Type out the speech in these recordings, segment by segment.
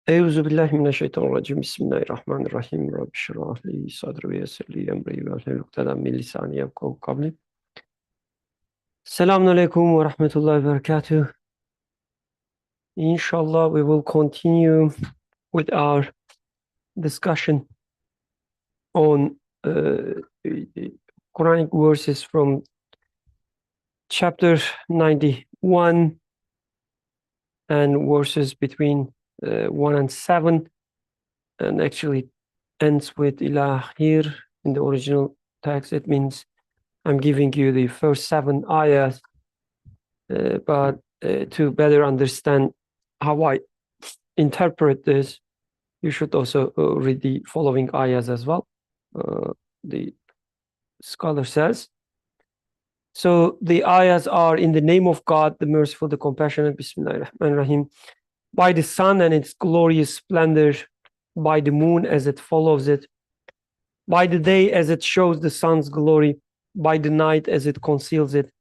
Euzubillahimineşşeytanirracim. Bismillahirrahmanirrahim. Rabbi şrah li sadri ve yessir li emri ve hlul ukdeden min lisani yefkahu kavli. Selamünaleyküm ve rahmetullahi ve berekatuh. Inshallah, we will continue with our discussion on Quranic verses from chapter 91 and verses between 1 and 7, and actually ends with ilahir in the original text. It means I'm giving you the first 7 ayahs, but to better understand how I interpret this, you should also read the following ayahs as well. The scholar says, so the ayahs are: in the name of God, the merciful, the compassionate, Bismillahirrahmanirrahim, by the sun and its glorious splendor, by the moon as it follows it, by the day as it shows the sun's glory, by the night as it conceals it,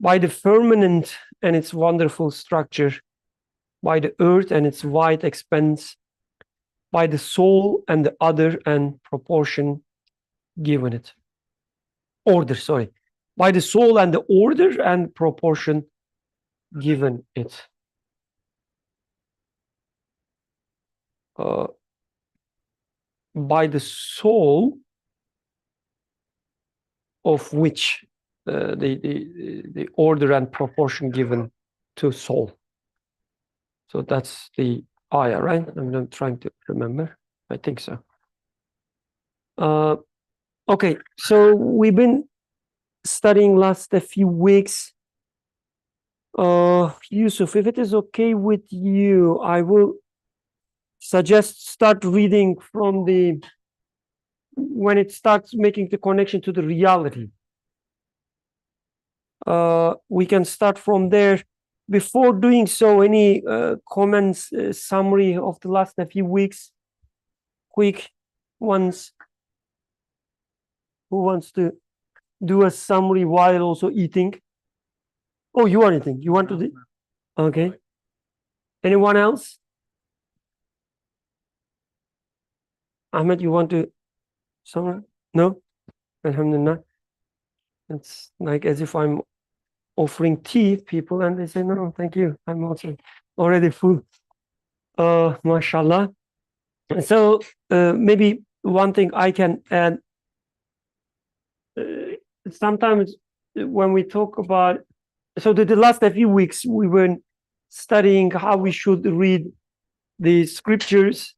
by the firmament and its wonderful structure, by the earth and its wide expanse, by the soul and the order and proportion given it. By the soul and the order and proportion given it. By the soul of which the order and proportion given to soul. So that's the ayah, right? I'm not trying to remember. I think so. Okay, so we've been studying last a few weeks. Yusuf, if it is okay with you, I will suggest start reading from when it starts making the connection to the reality. We can start from there. Before doing so, any comments, summary of the last few weeks? Quick ones. Who wants to do a summary while also eating? Oh, you are eating. You want to do? Okay. Anyone else? Ahmed, you want to summary? No? Alhamdulillah. It's like as if I'm offering tea, people, and they say, no, thank you. I'm also already full. Mashallah. So maybe one thing I can add, sometimes when we talk about, so the last few weeks we were studying how we should read the scriptures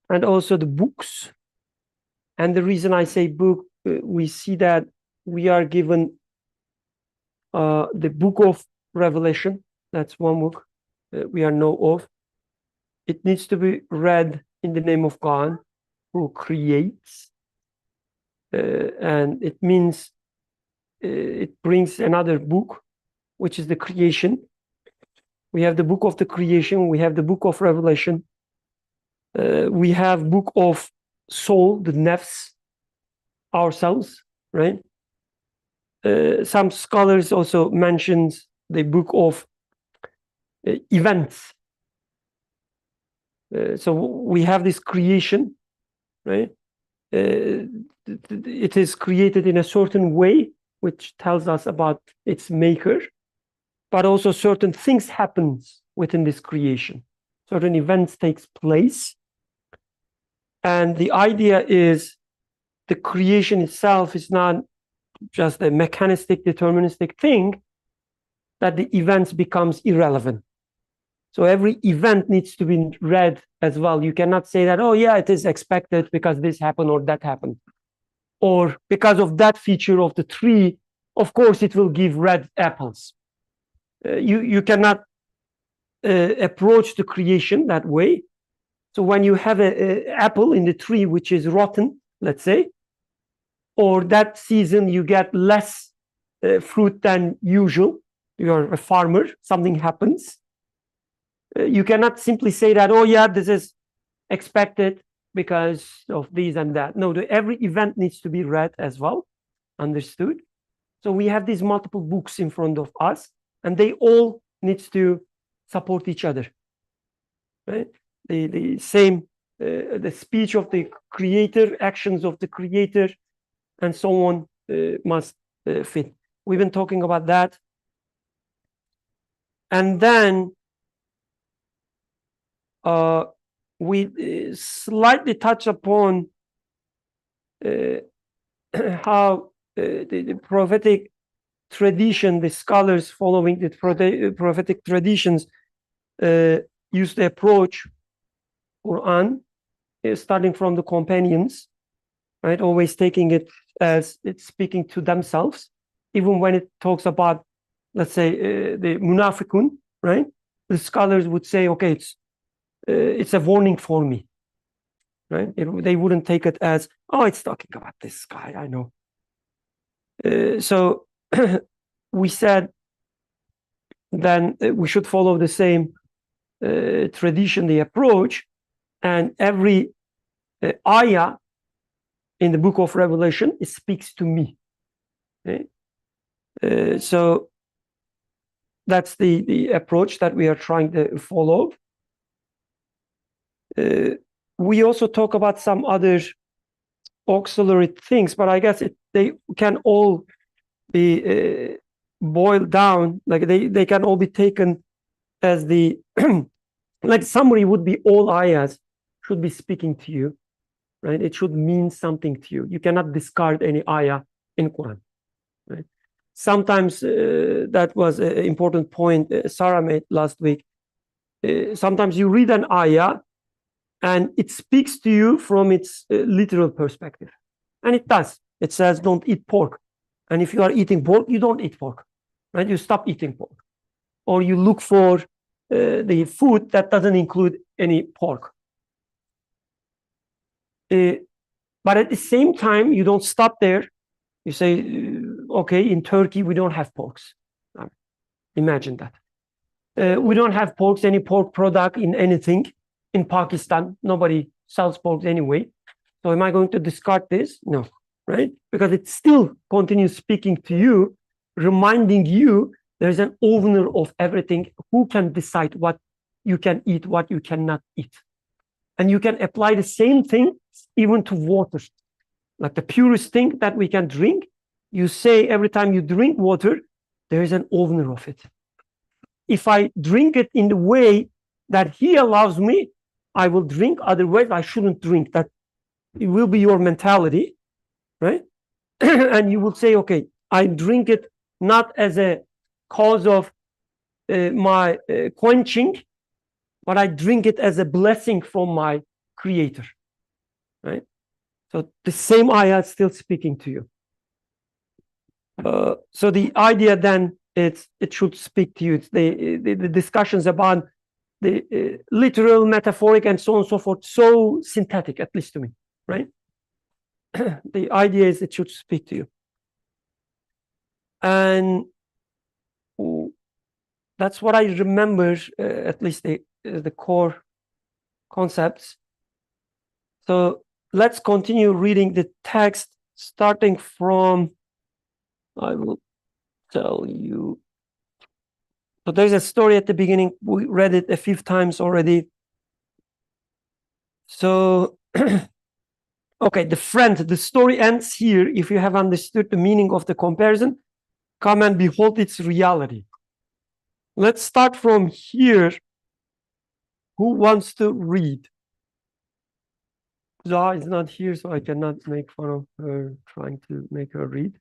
and also the books. And the reason I say book, we see that we are given the book of Revelation. That's one book we are know of. It needs to be read in the name of God, who creates. And it means it brings another book, which is the creation. We have the book of the creation. We have the book of Revelation. We have book of soul, the nafs, ourselves, right? Some scholars also mentions the book of events. So we have this creation, right? It is created in a certain way, which tells us about its maker, but also certain things happen within this creation. Certain events takes place. And the idea is the creation itself is not just a mechanistic, deterministic thing, that the events becomes irrelevant. So every event needs to be read as well. You cannot say that, oh yeah, it is expected because this happened or that happened. Or because of that feature of the tree, of course it will give red apples. You cannot approach the creation that way. So when you have an apple in the tree which is rotten, let's say, or that season you get less fruit than usual, you're a farmer, something happens, you cannot simply say that, oh yeah, this is expected because of these and that. No, every event needs to be read as well, understood. So we have these multiple books in front of us, and they all need to support each other, right? the same, the speech of the creator, actions of the creator, and so on must fit. We've been talking about that. And then we slightly touch upon how the prophetic tradition, the scholars following the prophetic traditions use the approach Quran, starting from the companions, right? Always taking it as it's speaking to themselves, even when it talks about, let's say, the munafiqun, right? The scholars would say, okay, it's a warning for me, right? They wouldn't take it as, oh, it's talking about this guy, I know. So we said then we should follow the same tradition, the approach, and every ayah in the book of Revelation, it speaks to me. Okay? So that's the approach that we are trying to follow. We also talk about some other auxiliary things, but I guess they can all be boiled down, like they can all be taken as the like summary would be all ayahs should be speaking to you, right? It should mean something to you. You cannot discard any ayah in Quran, right? Sometimes that was an important point Sarah made last week. Sometimes you read an ayah and it speaks to you from its literal perspective. And it does. It says, don't eat pork. And if you are eating pork, you don't eat pork, right? You stop eating pork. Or you look for the food that doesn't include any pork. But at the same time, you don't stop there. You say, okay, in Turkey, we don't have porks. Imagine that. We don't have porks, any pork product in anything. In Pakistan, nobody sells pork anyway. So am I going to discard this? No, right? Because it still continues speaking to you, reminding you there's an owner of everything who can decide what you can eat, what you cannot eat. And you can apply the same thing even to water. Like the purest thing that we can drink, you say every time you drink water, there is an owner of it. If I drink it in the way that he allows me, I will drink. Otherwise, I shouldn't drink. That it will be your mentality, right? And you will say, okay, I drink it not as a cause of my quenching, but I drink it as a blessing from my creator, right? So the same ayah is still speaking to you. So the idea then it should speak to you. It's the discussions about the literal, metaphoric, and so on and so forth, so synthetic, at least to me, right? The idea is it should speak to you. And that's what I remember, at least the core concepts. So let's continue reading the text, starting from, I will tell you. So there's a story at the beginning. We read it a few times already. So, okay, the story ends here. If you have understood the meaning of the comparison, come and behold its reality. Let's start from here. Who wants to read? Zah is not here, so I cannot make fun of her trying to make her read.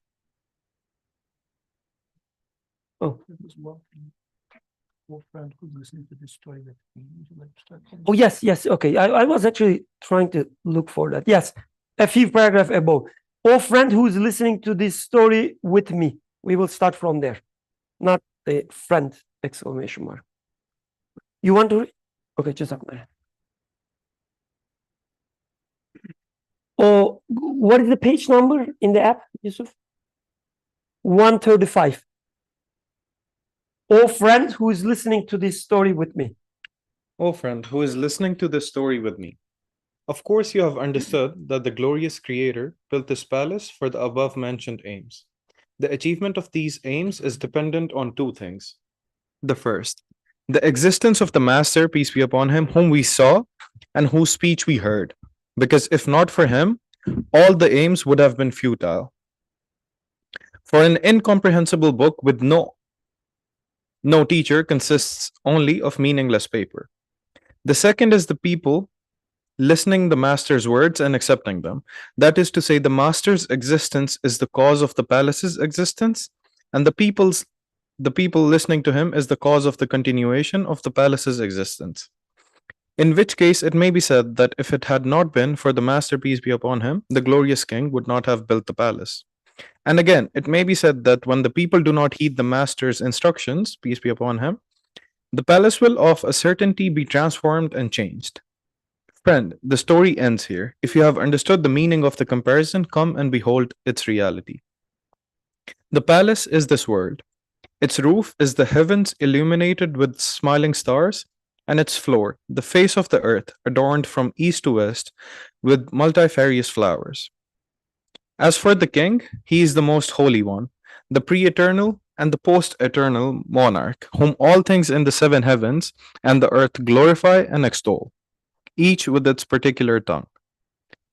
Oh. Friend who's listening to this story with me. Oh, yes. Okay. I was actually trying to look for that. Yes. A few paragraphs above. Oh, friend who's listening to this story with me. We will start from there. Not a friend, exclamation mark. You want to read? Okay, just a minute. Oh, what is the page number in the app, Yusuf? 135. Oh, friend who is listening to this story with me. O friend who is listening to this story with me, of course you have understood that the glorious Creator built this palace for the above-mentioned aims. The achievement of these aims is dependent on two things. The first, the existence of the Master, peace be upon him, whom we saw and whose speech we heard, because if not for him, all the aims would have been futile. For an incomprehensible book with no teacher consists only of meaningless paper. The second is the people listening the master's words and accepting them. That is to say, the master's existence is the cause of the palace's existence, and the people listening to him is the cause of the continuation of the palace's existence. In which case, it may be said that if it had not been for the master, peace be upon him, the glorious king would not have built the palace. And again, it may be said that when the people do not heed the master's instructions, peace be upon him, the palace will of a certainty be transformed and changed. Friend, the story ends here. If you have understood the meaning of the comparison, come and behold its reality. The palace is this world. Its roof is the heavens illuminated with smiling stars, and its floor, the face of the earth, adorned from east to west with multifarious flowers. As for the king, he is the most holy one, the pre eternal and the post eternal monarch, whom all things in the seven heavens and the earth glorify and extol, each with its particular tongue.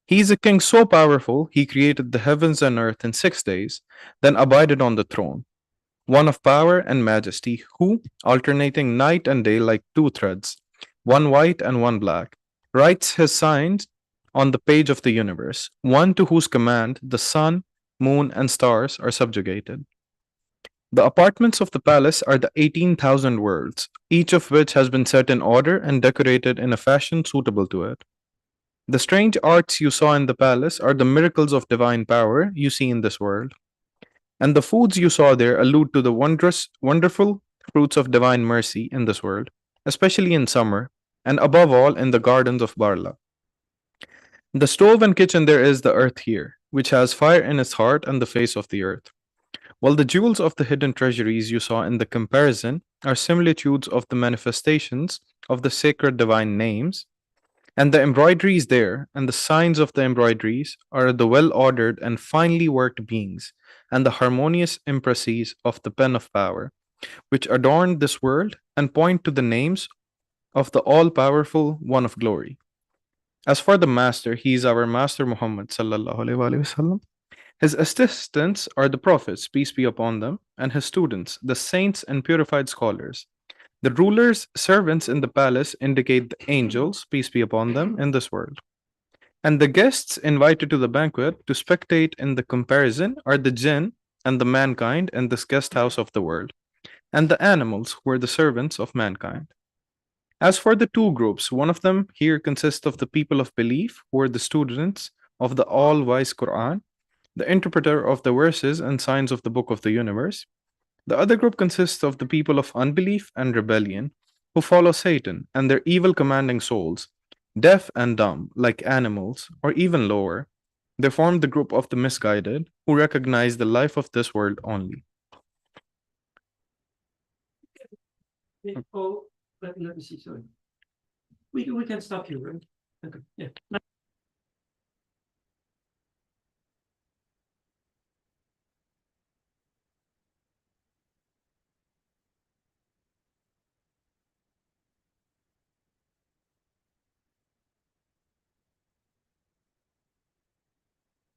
He is a king so powerful, he created the heavens and earth in 6 days, then abided on the throne, one of power and majesty, who, alternating night and day like two threads, one white and one black, writes his signs on the page of the universe, one to whose command the sun, moon, and stars are subjugated. The apartments of the palace are the 18,000 worlds, each of which has been set in order and decorated in a fashion suitable to it. The strange arts you saw in the palace are the miracles of divine power you see in this world. And the foods you saw there allude to the wonderful fruits of divine mercy in this world, especially in summer, and above all in the gardens of Barla. The stove and kitchen there is the earth here, which has fire in its heart and the face of the earth. While the jewels of the hidden treasuries you saw in the comparison are similitudes of the manifestations of the sacred divine names, and the embroideries there and the signs of the embroideries are the well ordered and finely worked beings and the harmonious impresses of the pen of power, which adorn this world and point to the names of the all powerful one of glory. As for the master, he is our master Muhammad sallallahu alaihi wasallam. His assistants are the prophets, peace be upon them, and his students, the saints and purified scholars. The ruler's servants in the palace indicate the angels, peace be upon them, in this world. And the guests invited to the banquet to spectate in the comparison are the jinn and the mankind in this guest house of the world, and the animals who are the servants of mankind. As for the two groups, one of them here consists of the people of belief, who are the students of the all wise Quran, the interpreter of the verses and signs of the book of the universe. The other group consists of the people of unbelief and rebellion, who follow Satan and their evil commanding souls, deaf and dumb, like animals, or even lower. They form the group of the misguided, who recognize the life of this world only. Oh, let me see. Sorry. We can stop here, right? Okay. Yeah.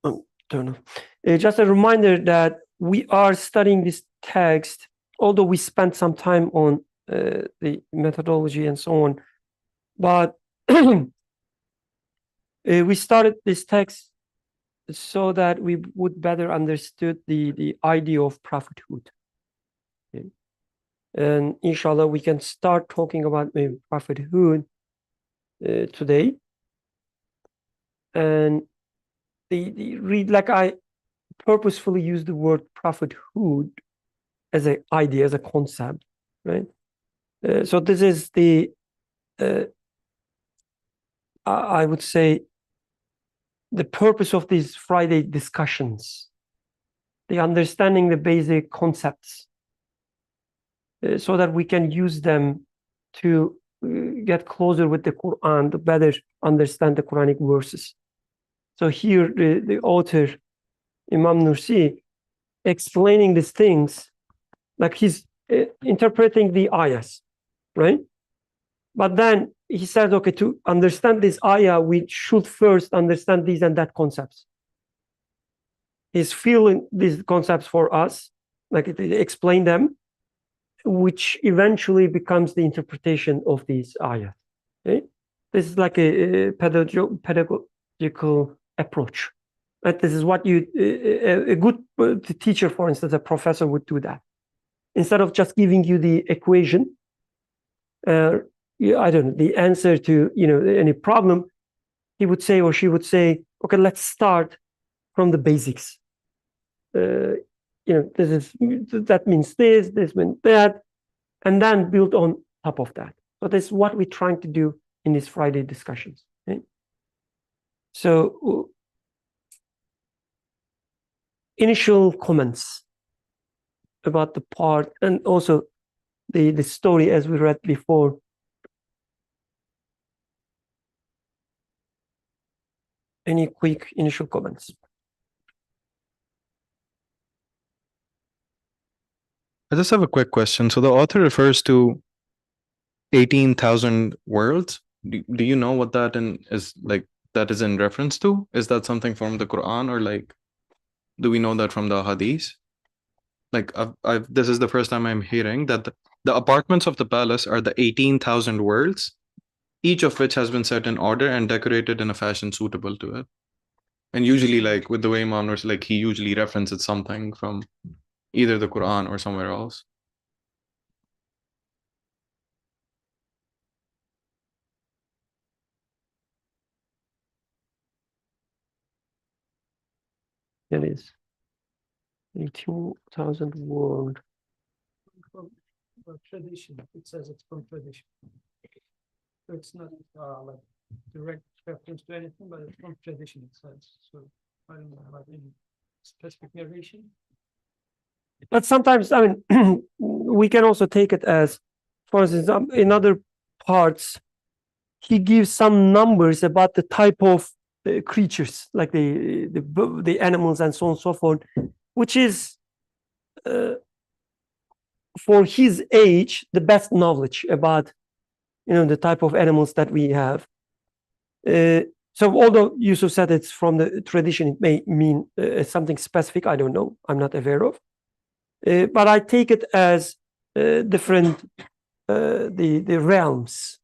Oh, don't know. Just a reminder that we are studying this text, although we spent some time on the methodology and so on, but we started this text so that we would better understood the idea of prophethood. Okay. And inshallah, we can start talking about maybe prophethood today. And the read, like I purposefully use the word prophethood as an idea, as a concept, right? So this is the I would say the purpose of these Friday discussions, the understanding the basic concepts, so that we can use them to get closer with the Quran, to better understand the Quranic verses. So here the author, Imam Nursi, explaining these things, like he's interpreting the ayahs, right? But then he said, okay, to understand this ayah, we should first understand these and that concepts. He's filling these concepts for us, like explain them, which eventually becomes the interpretation of these ayahs. Okay? This is like a pedagogical approach. Right? This is what a good teacher, for instance, a professor would do that. Instead of just giving you the equation, I don't know, the answer to any problem, he would say or she would say, okay, let's start from the basics. That means this means that, and then build on top of that. So this is what we're trying to do in these Friday discussions. Okay? So initial comments about the part and also the story as we read before. Any quick initial comments? I just have a quick question. So the author refers to 18,000 worlds. Do you know what that is in reference to? Is that something from the Quran, or like, do we know that from the Hadith? Like, this is the first time I'm hearing that the apartments of the palace are the 18,000 worlds, each of which has been set in order and decorated in a fashion suitable to it. And usually, like with the way Imam was, like, he usually references something from either the Quran or somewhere else. It is 18,000 world. From tradition, it says it's from tradition. So it's not like direct reference to anything, but it's from tradition, it says. So I don't know about any specific narration. But sometimes, I mean, we can also take it as, for instance, in other parts, he gives some numbers about the type of creatures, like the animals and so on and so forth, which is, for his age, the best knowledge about, the type of animals that we have. So although Yusuf said it's from the tradition, it may mean something specific. I don't know. I'm not aware of. But I take it as different, the realms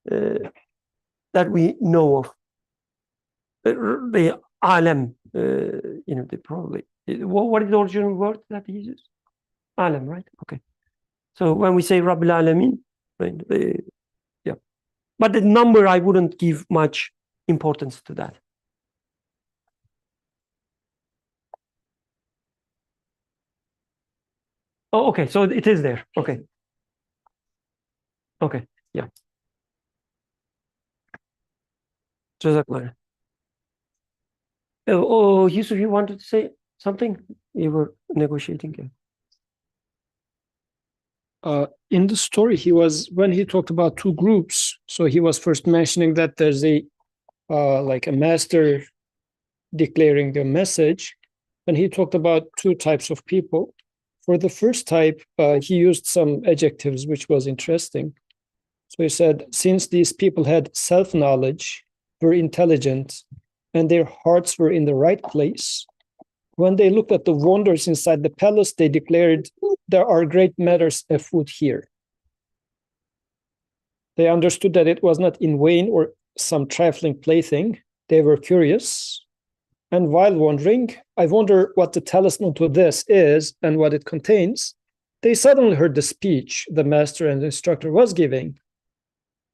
that we know of. The alam, they probably, what is the original word that he uses? Alam, right? Okay. So when we say Rabbil Alamin, right, yeah. But the number, I wouldn't give much importance to that. Oh, okay. So it is there. Okay. Okay. Yeah. Jazakallah. Oh, Yusuf, you wanted to say something? You were negotiating. In the story, when he talked about two groups, so he was first mentioning that there's like a master declaring the message, and he talked about two types of people. For the first type, he used some adjectives, which was interesting. So he said, since these people had self-knowledge, were intelligent, and their hearts were in the right place, when they looked at the wonders inside the palace, they declared, there are great matters afoot here. They understood that it was not in vain or some trifling plaything. They were curious. And while wondering, I wonder what the talisman to this is and what it contains, they suddenly heard the speech the master and the instructor was giving.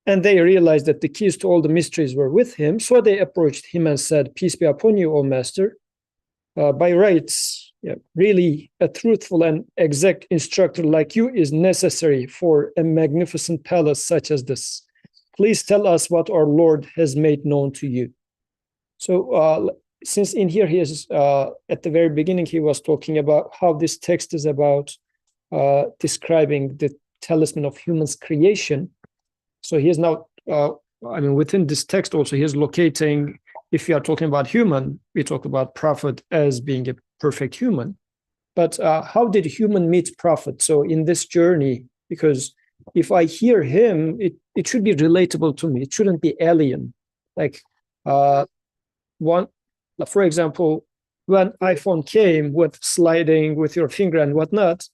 And they realized that the keys to all the mysteries were with him. So they approached him and said, peace be upon you, O master. By rights, really a truthful and exact instructor like you is necessary for a magnificent palace such as this. Please tell us what our Lord has made known to you. So since in here he is, at the very beginning, he was talking about how this text is about describing the talisman of humans' creation. So he is now, within this text also, he is locating, if we are talking about human, we talk about Prophet as being a perfect human. But how did human meet Prophet? So in this journey, because if I hear him, it should be relatable to me. It shouldn't be alien. Like one, for example, when iPhone came with sliding with your finger and whatnot,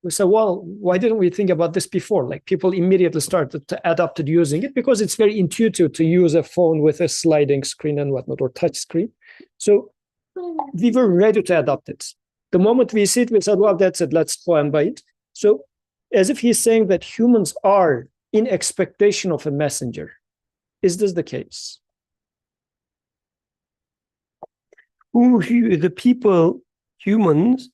we said, well, why didn't we think about this before? Like people immediately started to adapt to using it because it's very intuitive to use a phone with a sliding screen and whatnot, or touch screen. So we were ready to adopt it. The moment we see it, we said, well, that's it, let's go and buy it. So as if he's saying that humans are in expectation of a messenger. Is this the case? The people, humans,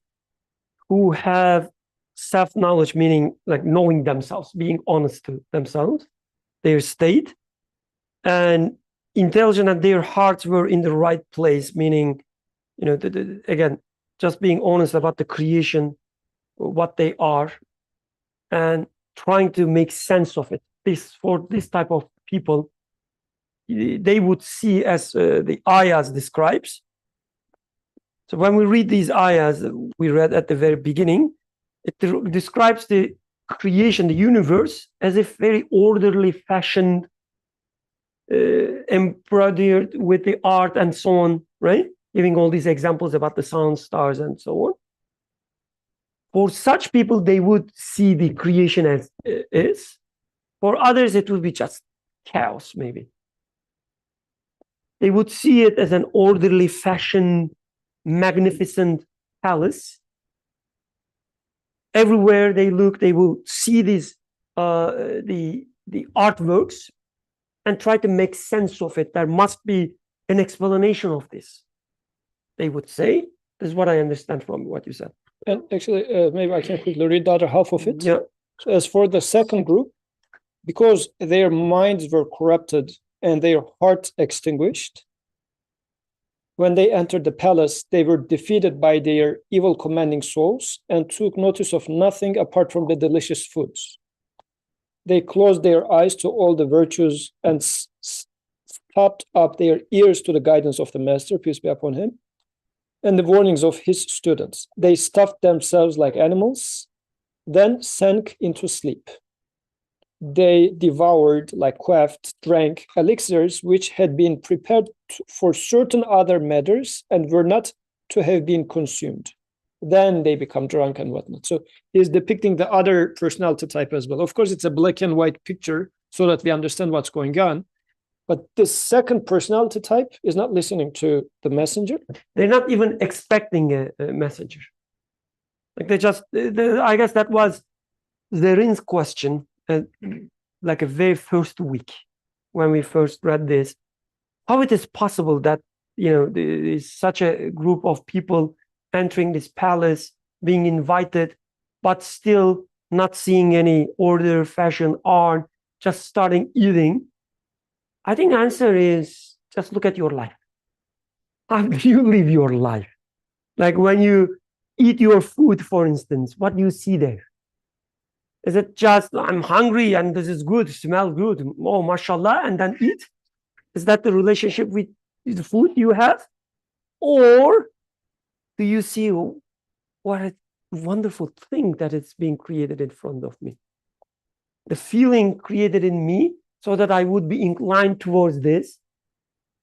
who have self-knowledge, meaning like knowing themselves, being honest to themselves, their state, and intelligent, and their hearts were in the right place, meaning, again, just being honest about the creation, what they are, and trying to make sense of it. For this type of people, they would see, as the ayahs describes. So when we read these ayahs we read at the very beginning, it describes the creation, the universe, as if very orderly fashioned, embroidered with the art and so on, right? Giving all these examples about the sun, stars, and so on. For such people, they would see the creation as is. For others, it would be just chaos, maybe. They would see it as an orderly fashioned, magnificent palace. Everywhere they look, they will see these the artworks and try to make sense of it. There must be an explanation of this, they would say. This is what I understand from what you said. And actually, maybe I can quickly read the other half of it. Yeah. So as for the second group, because their minds were corrupted and their hearts extinguished, when they entered the palace, they were defeated by their evil commanding souls and took notice of nothing apart from the delicious foods. They closed their eyes to all the virtues and stopped up their ears to the guidance of the master, peace be upon him, and the warnings of his students. They stuffed themselves like animals, then sank into sleep. They devoured, like quaffed, drank elixirs which had been prepared for certain other matters and were not to have been consumed. Then they become drunk and whatnot. So he's depicting the other personality type as well. Of course, it's a black and white picture so that we understand what's going on. But this second personality type is not listening to the messenger. They're not even expecting a messenger. Like I guess that was Zerin's question, like a very first week when we first read this. How it is possible that, there's such a group of people entering this palace, being invited, but still not seeing any order, fashion, art, just starting eating? I think the answer is just look at your life. How do you live your life? Like when you eat your food, for instance, what do you see there? Is it just, I'm hungry and this is good, smells good, oh, mashallah, and then eat? Is that the relationship with the food you have? Or do you see what a wonderful thing that is being created in front of me? The feeling created in me so that I would be inclined towards this.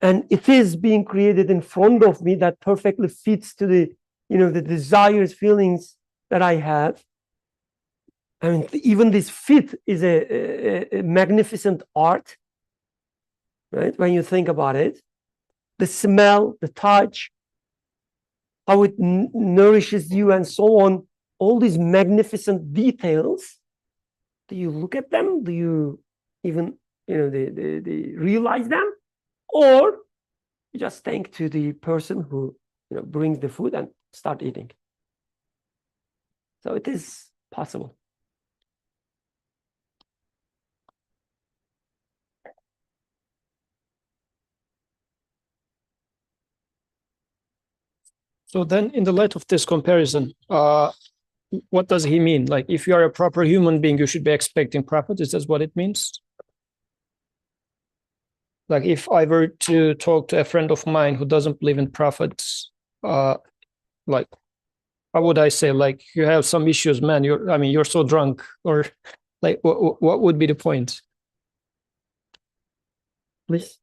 And it is being created in front of me that perfectly fits to the, the desires, feelings that I have. I mean, even this fit is a magnificent art, right? When you think about it, the smell, the touch, how it nourishes you and so on, all these magnificent details, do you look at them? Do you even, they realize them? Or you just thank to the person who, brings the food and start eating. So it is possible. So then, in the light of this comparison, what does he mean? Like, if you are a proper human being, you should be expecting profit. Is that what it means? Like, if I were to talk to a friend of mine who doesn't believe in profits, like, how would I say? Like, you have some issues, man. You're so drunk, or Like, what would be the point? Please.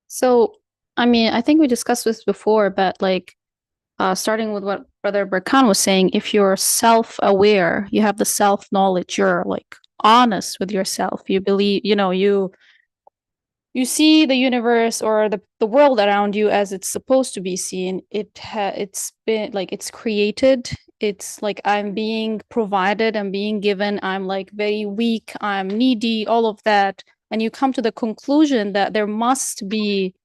So, I mean, I think we discussed this before, but like, starting with what Brother Burkan was saying, if you're self-aware, you have the self-knowledge, you're like honest with yourself, you believe, you see the universe or the world around you as it's supposed to be seen. It's been like it's created. It's like I'm being provided, I'm being given, I'm like very weak, I'm needy, all of that. And you come to the conclusion that there must be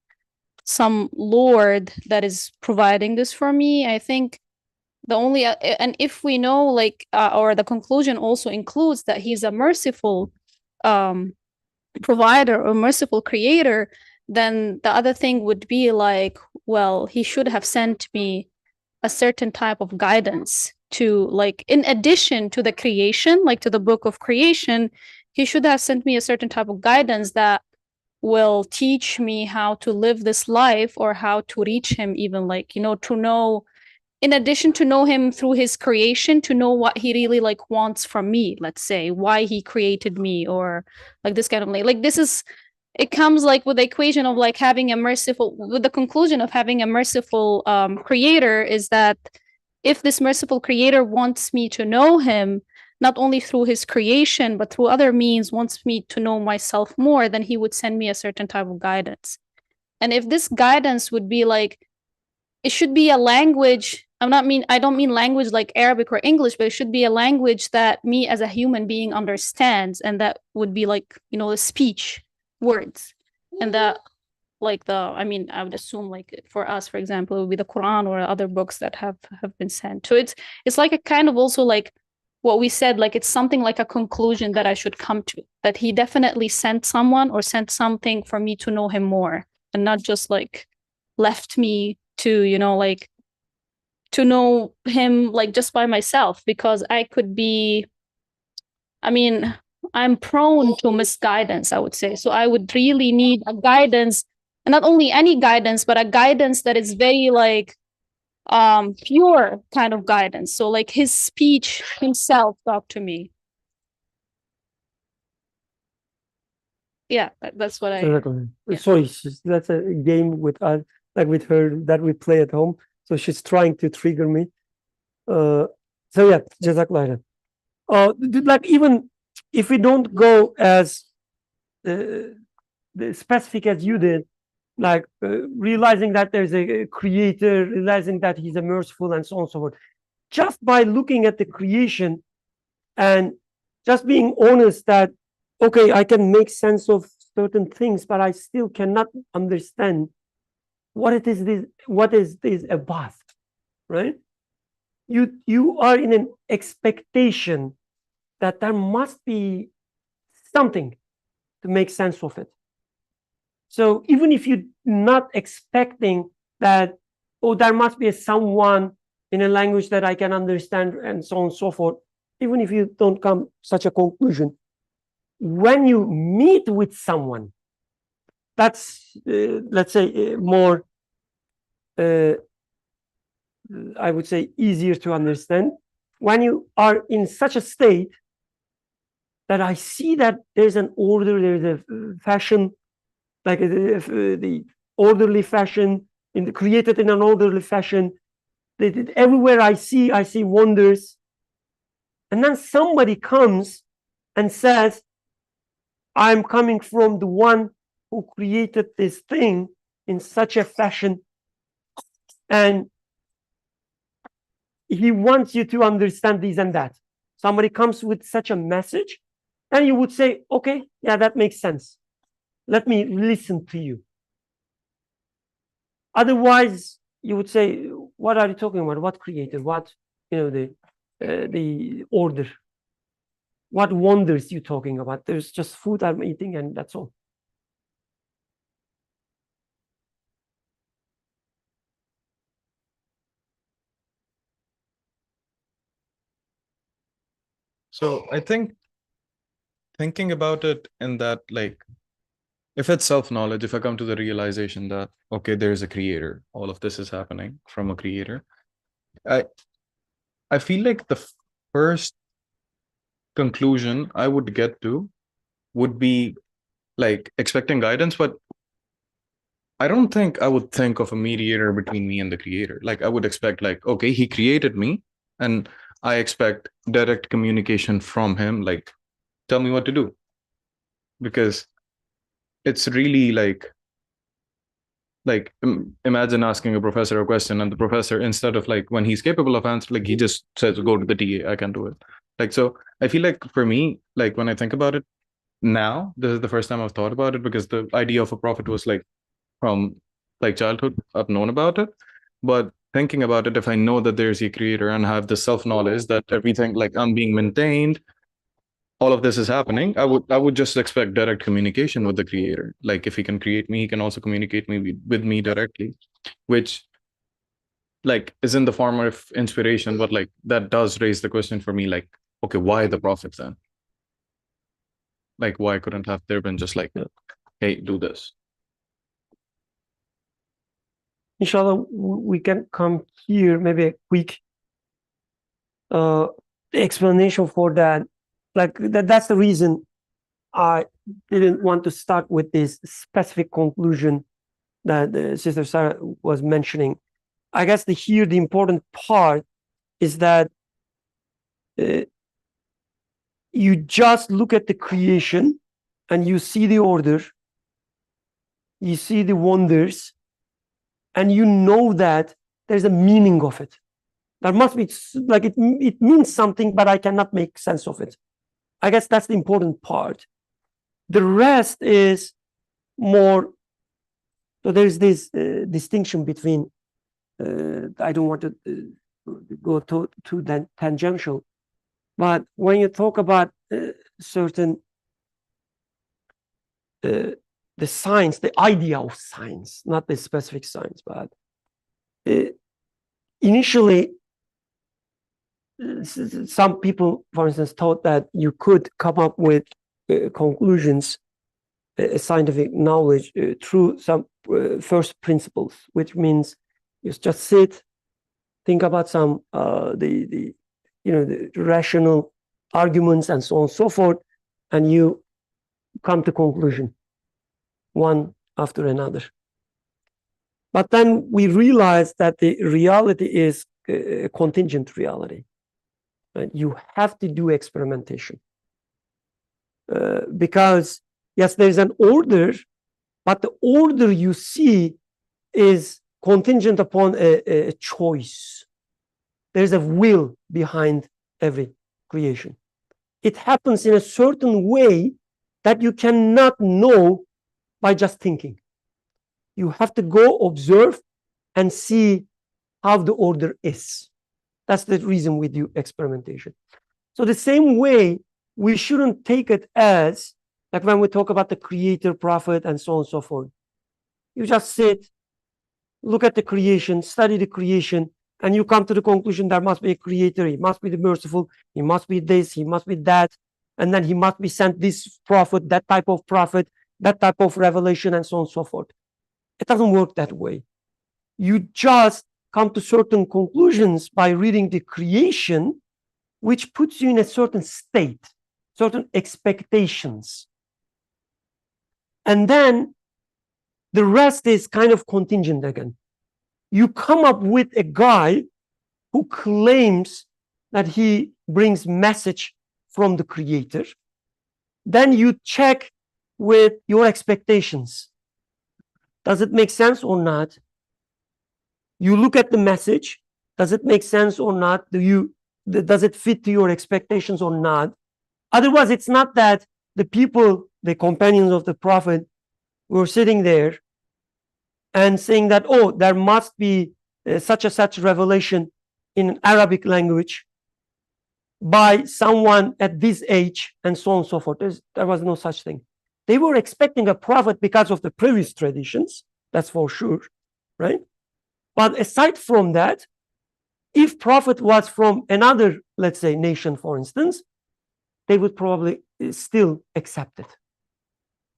some Lord that is providing this for me. I think the only and if we know like or the conclusion also includes that he's a merciful provider or merciful creator, then the other thing would be like, well, he should have sent me a certain type of guidance to, like, in addition to the creation, like to the book of creation, he should have sent me a certain type of guidance that will teach me how to live this life or how to reach him, even like, to know, in addition to know him through his creation, to know what he really like wants from me, let's say why he created me, or like this kind of like this is, it comes like with the equation of like having a merciful, with the conclusion of having a merciful creator, is that if this merciful creator wants me to know him, not only through his creation, but through other means, wants me to know myself more, then he would send me a certain type of guidance. And if this guidance would be like, it should be a language, I don't mean language like Arabic or English, but it should be a language that me as a human being understands, and that would be like, the speech words. And that, like I would assume like for us, for example, it would be the Quran or other books that have been sent. So it's like a kind of also like what we said, like it's something like a conclusion that I should come to, that he definitely sent someone or sent something for me to know him more, and not just like left me to, like to know him like just by myself, because I could be, I'm prone to misguidance, I would say. So I would really need a guidance, and not only any guidance, but a guidance that is very like pure kind of guidance. So like his speech himself talk to me. Yeah, that's what I. Exactly. Yeah. Sorry, that's a game with like with her that we play at home. So she's trying to trigger me. So yeah, Jazakallah. Like even if we don't go as specific as you did, like realizing that there's a creator, realizing that he's a merciful, and so on and so forth. Just by looking at the creation and just being honest that, okay, I can make sense of certain things, but I still cannot understand what is this about, right? You are in an expectation that there must be something to make sense of it. So even if you're not expecting that, oh, there must be someone in a language that I can understand, and so on and so forth, even if you don't come such a conclusion, when you meet with someone, that's, let's say, more, I would say, easier to understand. When you are in such a state that I see that there's an order, there's a fashion, like the orderly fashion, created in an orderly fashion. Everywhere I see wonders. And then somebody comes and says, I'm coming from the one who created this thing in such a fashion, and he wants you to understand this and that. Somebody comes with such a message, and you would say, okay, yeah, that makes sense. Let me listen to you. Otherwise, you would say, what are you talking about? What created? What, the order? What wonders you talking about? There's just food I'm eating, and that's all. So I think thinking about it in that, like, if it's self-knowledge, if I come to the realization that, okay, there is a creator, all of this is happening from a creator, I feel like the first conclusion I would get to would be like expecting guidance, but I don't think I would think of a mediator between me and the creator. Like I would expect like, okay, he created me and I expect direct communication from him, like tell me what to do. Because it's really like imagine asking a professor a question and the professor, instead of like when he's capable of answering, like he just says go to the TA, I can do it. Like, so I feel like for me, like when I think about it now, this is the first time I've thought about it, because the idea of a prophet was like from like childhood, I've known about it. But thinking about it, if I know that there's a creator and have the self-knowledge that everything, like I'm being maintained, all of this is happening, I would just expect direct communication with the creator. Like if he can create me, he can also communicate with me directly, which like is in the form of inspiration. But like that does raise the question for me, like, okay, why the prophet then? Like why couldn't have there been just like, hey, do this? Inshallah, we can come here, maybe a quick explanation for that. Like that's the reason I didn't want to start with this specific conclusion that Sister Sarah was mentioning. I guess the important part is that you just look at the creation and you see the order, you see the wonders, and you know that there's a meaning of it. There must be, like, it means something, but I cannot make sense of it. I guess that's the important part. The rest is more, so there's this distinction between, I don't want to go to that tangential, but when you talk about certain, the science, the idea of science, not the specific science, but initially, some people, for instance, thought that you could come up with conclusions, scientific knowledge through some first principles, which means you just sit, think about some the rational arguments and so on and so forth, and you come to conclusion one after another. But then we realize that the reality is a contingent reality. Right? You have to do experimentation because yes, there's an order, but the order you see is contingent upon a choice. There's a will behind every creation. It happens in a certain way that you cannot know by just thinking. You have to go observe and see how the order is. That's the reason we do experimentation. So the same way, we shouldn't take it as, like when we talk about the creator, prophet, and so on and so forth. You just sit, look at the creation, study the creation, and you come to the conclusion there must be a creator, he must be the merciful, he must be this, he must be that, and then he must be sent this prophet, that type of revelation, and so on and so forth. It doesn't work that way. You just come to certain conclusions by reading the creation, which puts you in a certain state, certain expectations. And then the rest is kind of contingent again. You come up with a guy who claims that he brings message from the creator. Then you check with your expectations. Does it make sense or not? You look at the message. Does it make sense or not? Does it fit to your expectations or not? Otherwise, it's not that the people, the companions of the prophet, were sitting there and saying that, oh, there must be such and such revelation in Arabic language by someone at this age, and so on and so forth. There was no such thing. They were expecting a prophet because of the previous traditions, that's for sure, right? But aside from that, if prophet was from another, let's say, nation, for instance, they would probably still accept it.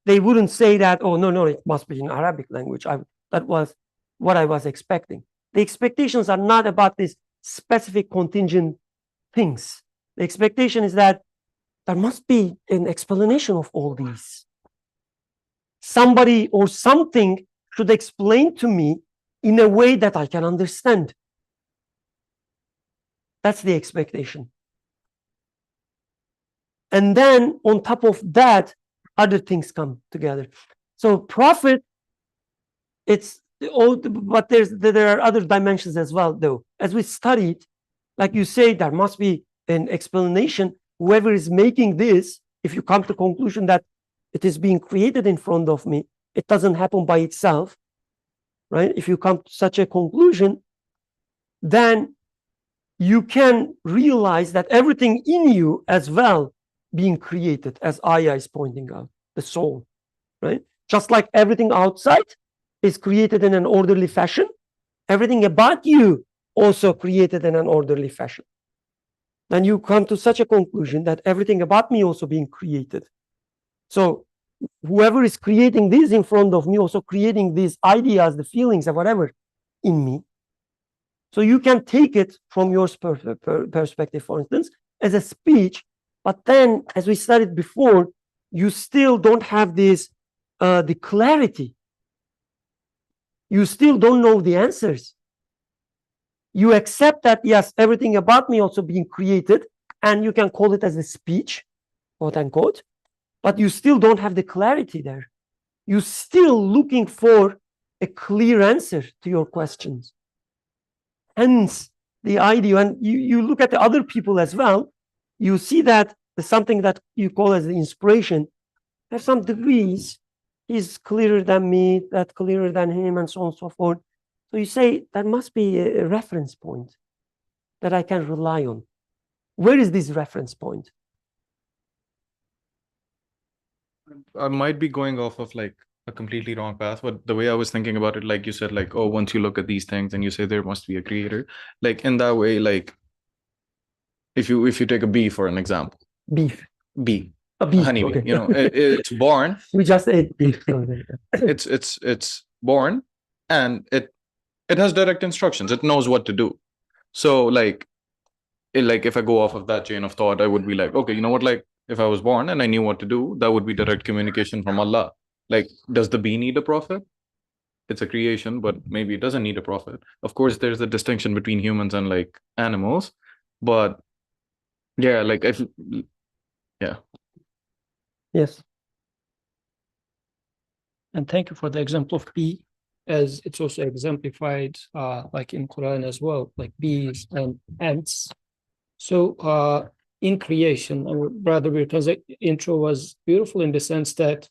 They wouldn't say that, oh, no, it must be in Arabic language. That was what I was expecting. The expectations are not about this specific contingent things. The expectation is that there must be an explanation of all these. Somebody or something should explain to me in a way that I can understand. That's the expectation. And then on top of that, other things come together. So prophet, it's all, but there are other dimensions as well, though. As we studied, like you say, there must be an explanation. Whoever is making this, if you come to the conclusion that it is being created in front of me, it doesn't happen by itself, right? If you come to such a conclusion, then you can realize that everything in you as well being created, as Aya is pointing out, the soul, right? Just like everything outside is created in an orderly fashion, everything about you also created in an orderly fashion. Then you come to such a conclusion that everything about me also being created. So whoever is creating this in front of me, also creating these ideas, the feelings, or whatever in me. So you can take it from your perspective, for instance, as a speech, but then, as we studied before, you still don't have this, the clarity. You still don't know the answers. You accept that, yes, everything about me also being created, and you can call it as a speech, quote unquote, but you still don't have the clarity there. You're still looking for a clear answer to your questions. Hence, the idea, and you look at the other people as well, you see that there's something that you call as the inspiration. There's some degrees. He's clearer than me, that clearer than him, and so on and so forth. So you say, there must be a reference point that I can rely on. Where is this reference point? I might be going off of like a completely wrong path, but the way I was thinking about it, like you said, like, oh, once you look at these things and you say there must be a creator, like in that way, like if you take a bee for an example, bee, a bee, honeybee, okay. you know, it's born. We just ate beef. it's born, and it has direct instructions. It knows what to do. So like if I go off of that chain of thought, I would be like, okay, you know what, like if I was born and I knew what to do, that would be direct communication from Allah. Like, does the bee need a prophet? It's a creation, but maybe it doesn't need a prophet. Of course, there's a distinction between humans and like animals, but yeah, like yeah. Yes. And thank you for the example of bee, as it's also exemplified like in Quran as well, like bees and ants. So in creation, our brother Birkan's intro was beautiful in the sense that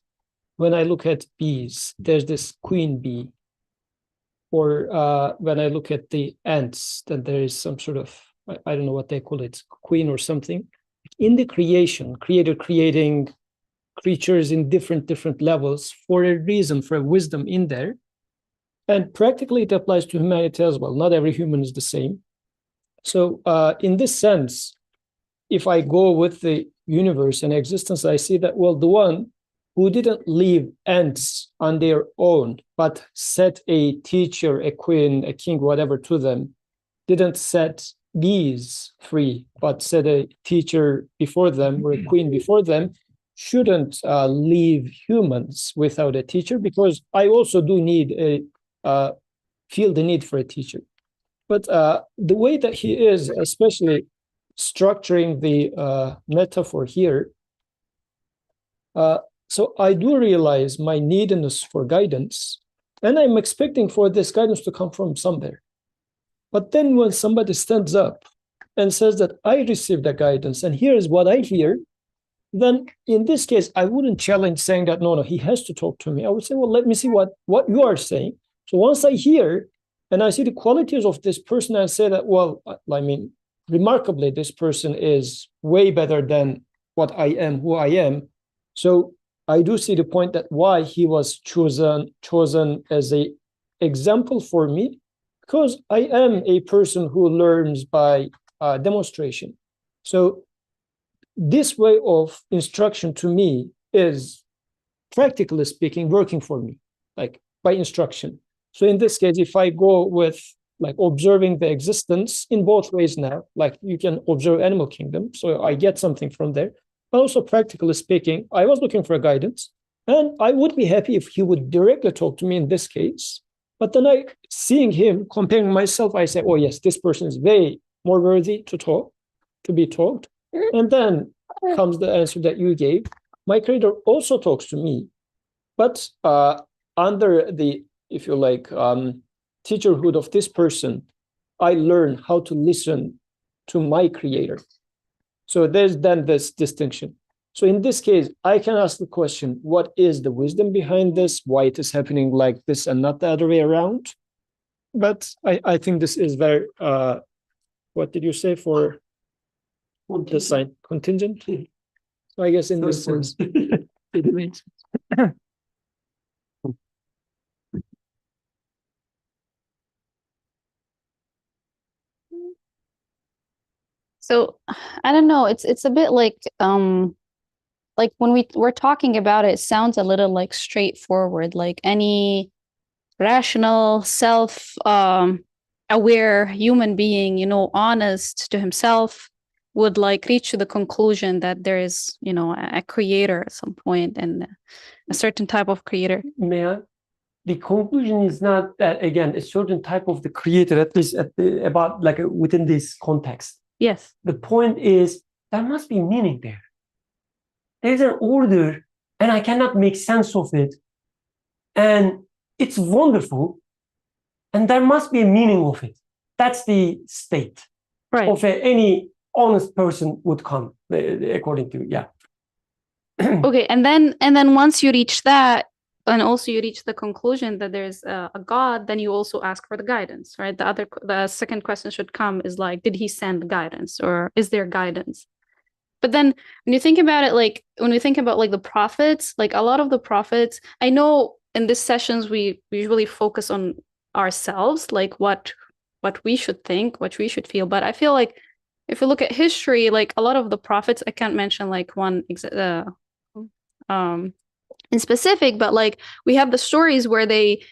when I look at bees, there's this queen bee. Or when I look at the ants, then there is some sort of, I don't know what they call it, queen or something. In the creation, creator creating creatures in different levels for a reason, for a wisdom in there. And practically it applies to humanity as well. Not every human is the same. So in this sense, if I go with the universe and existence, I see that, well, the one who didn't leave ants on their own, but set a teacher, a queen, a king, whatever to them, didn't set bees free, but set a teacher before them or a queen before them, shouldn't leave humans without a teacher, because I also do need feel the need for a teacher. But the way that he is, especially structuring the metaphor here, so I do realize my neediness for guidance, and I'm expecting for this guidance to come from somewhere. But then when somebody stands up and says that I received the guidance and here's what I hear, then in this case, I wouldn't challenge saying that, no, he has to talk to me. I would say, well, let me see what you are saying. So once I hear and I see the qualities of this person, I say that, well, I mean, remarkably, this person is way better than what I am, who I am. So I do see the point that why he was chosen as an example for me, because I am a person who learns by demonstration. So this way of instruction to me is, practically speaking, working for me, like by instruction. So in this case, if I go with like observing the existence in both ways now. Like you can observe animal kingdom, so I get something from there. But also practically speaking, I was looking for guidance, and I would be happy if he would directly talk to me in this case. But then seeing him, comparing myself, I say, oh yes, this person is way more worthy to be talked. And then comes the answer that you gave. My creator also talks to me, but under the, if you like, teacherhood of this person, I learn how to listen to my creator. So there's then this distinction. So in this case, I can ask the question, what is the wisdom behind this? Why it is happening like this and not the other way around? But I think this is very, what did you say for the sign? Contingent? So I guess in this sense, it makes sense. So I don't know, it's a bit like when we're talking about it, it sounds a little like straightforward, like any rational, self aware human being, you know, honest to himself, would like reach to the conclusion that there is, you know, a creator at some point, and a certain type of creator. May I? The conclusion is not that, again, a certain type of the creator, at least about like within this context. Yes. The point is there must be meaning there. There's an order, and I cannot make sense of it. And it's wonderful, and there must be a meaning of it. That's the state of any honest person would come, according to, yeah. Okay, and then once you reach that, and also you reach the conclusion that there's a God, then you also ask for the guidance, right? The second question should come is like, did he send guidance, or is there guidance? But then when you think about it, like when we think about like the prophets, like a lot of the prophets, I know in these sessions we usually focus on ourselves, like what we should think, what we should feel. But I feel like if you look at history, like a lot of the prophets, I can't mention like one in specific, but like we have the stories where they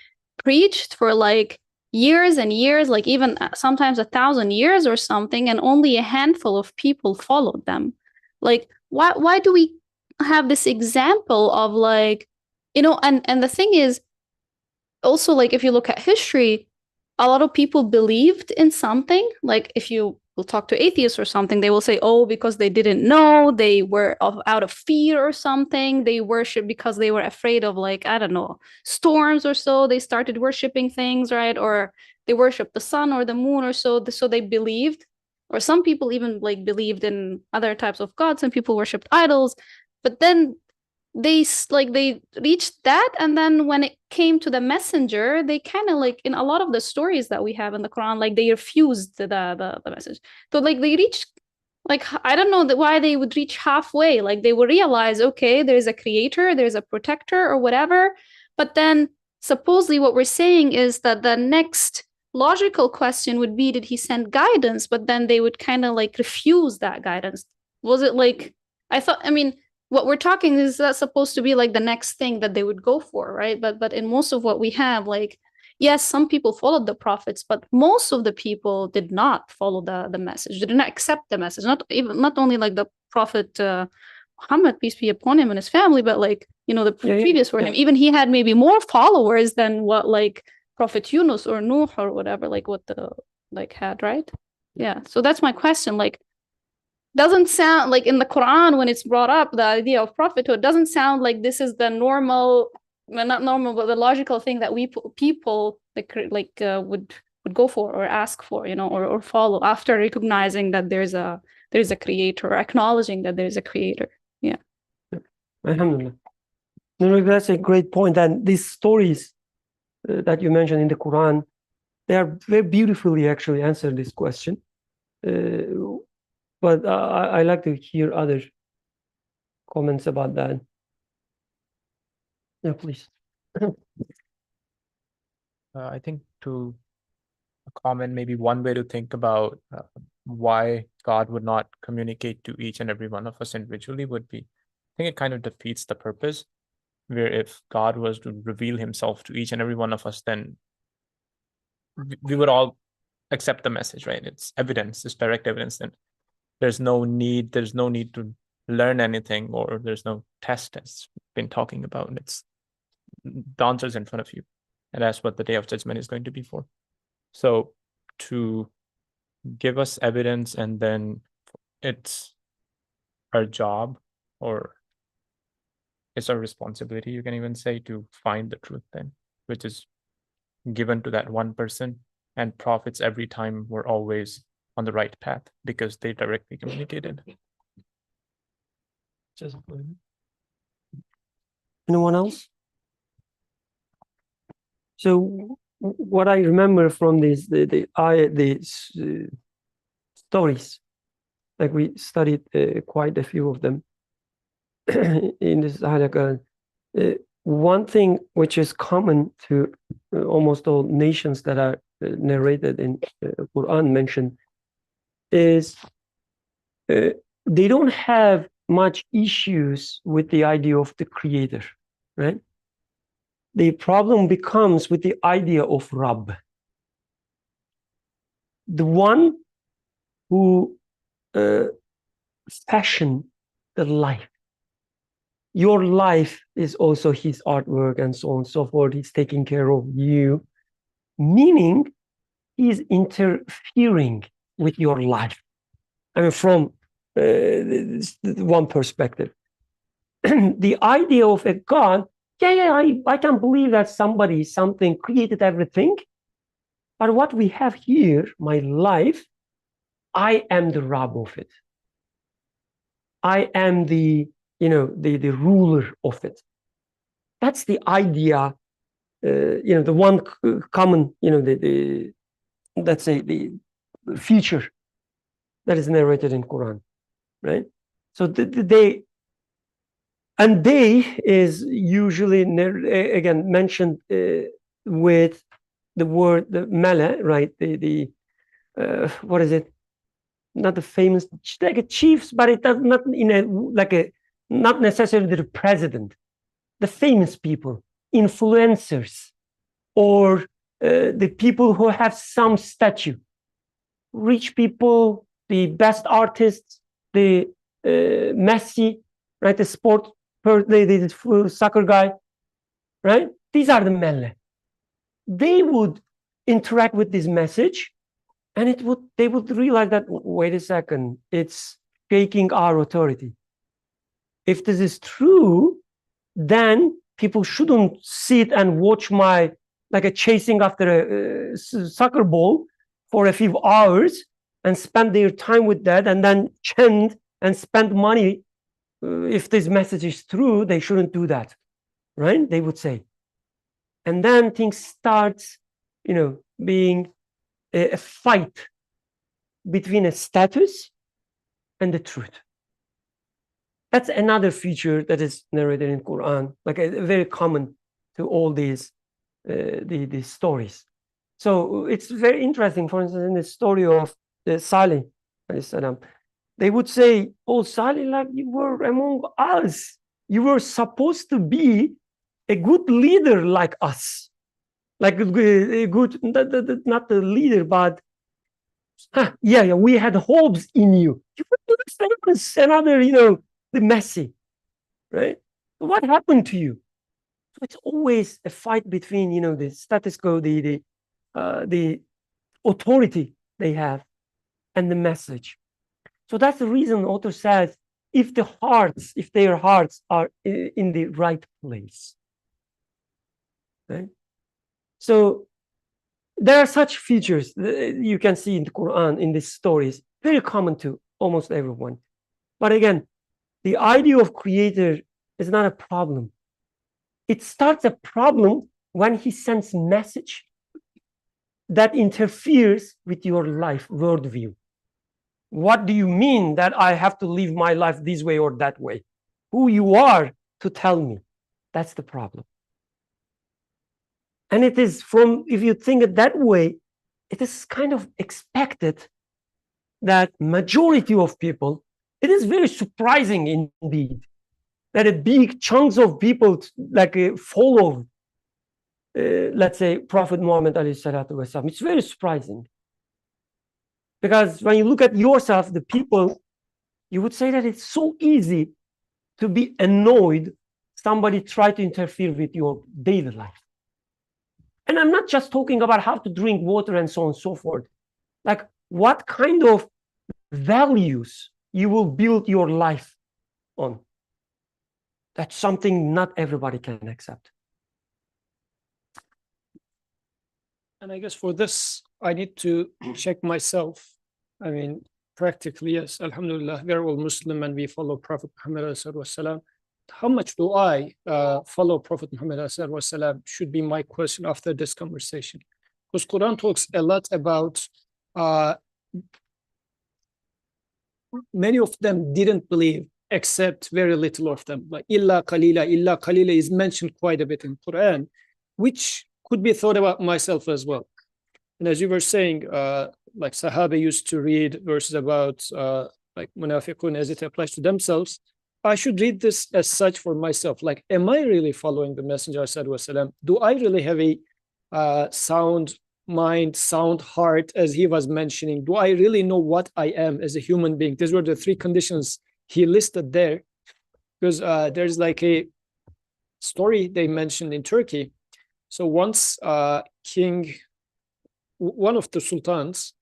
preached for like years and years, like even sometimes 1,000 years or something, and only a handful of people followed them. Like why do we have this example of like, you know, and the thing is also, like if you look at history, a lot of people believed in something. Like if you will talk to atheists or something, they will say, oh, because they didn't know, they were out of fear or something, they worship because they were afraid of, like, I don't know, storms or so, they started worshiping things, right? Or they worshiped the sun or the moon or so they believed. Or some people even like believed in other types of gods, and people worshipped idols. But then they reached that, and then when it came to the messenger, they kind of like, in a lot of the stories that we have in the Quran, like they refused the message. So like they reached, like, I don't know why they would reach halfway. Like they would realize, okay, there's a creator, there's a protector or whatever, but then supposedly what we're saying is that the next logical question would be, did he send guidance? But then they would kind of like refuse that guidance. Was it like, I mean, what we're talking is that supposed to be like the next thing that they would go for, right? But in most of what we have, like, yes, some people followed the prophets, but most of the people did not follow the message. They did not accept the message. Not only like the prophet Muhammad, peace be upon him, and his family, but like, you know, the previous for him. Even he had maybe more followers than what like Prophet Yunus or Nuh or whatever, like what the like had, right? Yeah. So that's my question. Like, doesn't sound like in the Quran, when it's brought up, the idea of prophethood doesn't sound like this is the normal, well, not normal, but the logical thing that we people would go for or ask for, you know, or follow after recognizing that there's a creator, or acknowledging that there's a creator. Yeah. Alhamdulillah. No, that's a great point. And these stories that you mentioned in the Quran, they are very beautifully actually answer this question. But I like to hear other comments about that. Yeah, please. I think to comment, maybe one way to think about why God would not communicate to each and every one of us individually would be, I think it kind of defeats the purpose, where if God was to reveal himself to each and every one of us, then we would all accept the message, right? It's evidence, it's direct evidence. Then there's no need to learn anything, or there's no test that's been talking about. It's the answer's in front of you. And that's what the day of judgment is going to be for. So to give us evidence, and then it's our job, or it's our responsibility, you can even say, to find the truth then, which is given to that one person. And prophets every time were always on the right path because they directly communicated. Just Anyone else? So what I remember from these stories, like we studied quite a few of them in this halaqah. One thing which is common to almost all nations that are narrated in Quran mentioned is they don't have much issues with the idea of the creator, right? The problem becomes with the idea of Rabb, the one who fashioned the life. Your life is also his artwork, and so on and so forth. He's taking care of you, meaning he's interfering with your life. I mean, from one perspective. The idea of a God, I can believe that something created everything. But what we have here, my life, I am the Rabb of it. I am the ruler of it. That's the idea, the one common, let's say the feature that is narrated in Quran, right? So they is usually again mentioned with the word the mala, right? What is it? Not the famous, like a chiefs, but it does not not necessarily the president, the famous people, influencers, or the people who have some stature, rich people, the best artists, the Messi, right? The the soccer guy, right? These are the men. They would interact with this message, and they would realize that, wait a second, it's shaking our authority. If this is true, then people shouldn't sit and watch chasing after a soccer ball for a few hours and spend their time with that, and then chant and spend money. If this message is true, they shouldn't do that, right? They would say. And then things starts, being a fight between a status and the truth. That's another feature that is narrated in Quran, very common to all these stories. So it's very interesting. For instance, in the story of Salih, they would say, "Oh, Salih, you were among us. You were supposed to be a good leader like us, like a good, not the leader, but we had hopes in you. You were another, the Messi, right? What happened to you?" So it's always a fight between, the status quo, the authority they have, and the message. So that's the reason the author says, if their hearts are in the right place, right? So there are such features you can see in the Quran, in these stories, very common to almost everyone. But again, the idea of creator is not a problem. It starts a problem when he sends message that interferes with your life worldview. What do you mean that I have to live my life this way or that way? Who you are to tell me? That's the problem. And it is if you think it that way, it is kind of expected that majority of people, it is very surprising indeed, that a big chunks of people follow, let's say, Prophet Muhammad alayhi salatu wasalam. It's very surprising. Because when you look at yourself, the people, you would say that it's so easy to be annoyed somebody try to interfere with your daily life. And I'm not just talking about how to drink water and so on and so forth. Like what kind of values you will build your life on. That's something not everybody can accept. And I guess for this, I need to check myself. I mean, practically, yes, Alhamdulillah, we're all Muslim and we follow Prophet Muhammad ﷺ. How much do I follow Prophet Muhammad ﷺ should be my question after this conversation. Because Quran talks a lot about many of them didn't believe except very little of them. Like illa qalila is mentioned quite a bit in Quran, which could be thought about myself as well. And as you were saying, like Sahaba used to read verses about like munafiqun as it applies to themselves. I should read this as such for myself. Like, am I really following the Messenger ﷺ? Do I really have a sound mind, sound heart, as he was mentioning? Do I really know what I am as a human being? These were the three conditions he listed there. Because there's like a story they mentioned in Turkey. So once one of the sultans,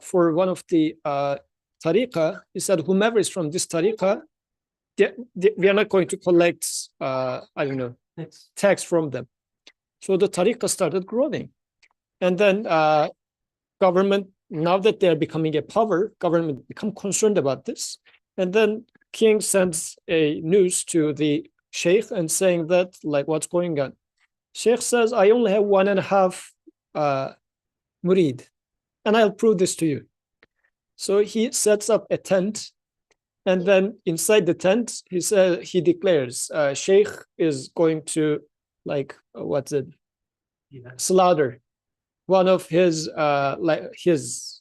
for one of the tariqah, he said, whomever is from this tariqah, we are not going to collect, I don't know, tax from them. So the tariqah started growing. And then government, now that they're becoming a power, government become concerned about this. And then king sends a news to the sheikh and saying that, like, what's going on? Sheikh says, I only have 1.5 murid, and I'll prove this to you. So he sets up a tent, and then inside the tent, he declares, Sheikh is going to, like, slaughter one of his his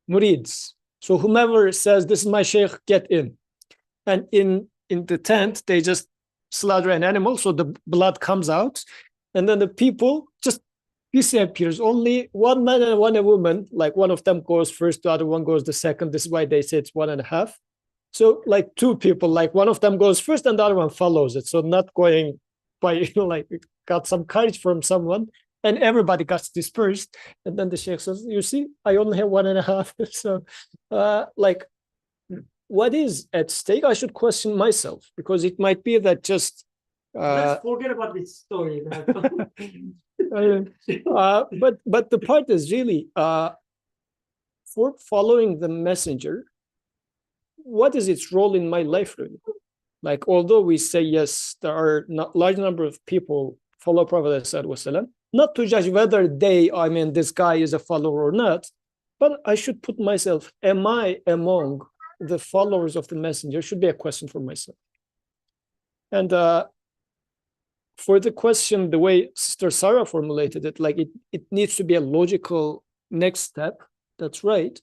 murids. So whomever says, this is my Sheikh, get in. And in the tent, they just slaughter an animal, so the blood comes out, and then the people just disappears. Only one man and one woman, like one of them goes first, the other one goes the second. This is why they say it's 1.5. So like two people, like one of them goes first and the other one follows it. So not going by, like got some courage from someone, and everybody got dispersed. And then the sheikh says, you see, I only have 1.5. So like, what is at stake? I should question myself, because it might be that just let's forget about this story. but the part is really for following the messenger, what is its role in my life really? Like, although we say yes, there are not large number of people follow Prophet ﷺ, not to judge whether this guy is a follower or not, but I should put myself, am I among the followers of the messenger? Should be a question for myself. And for the question, the way Sister Sarah formulated it, like it needs to be a logical next step. That's right.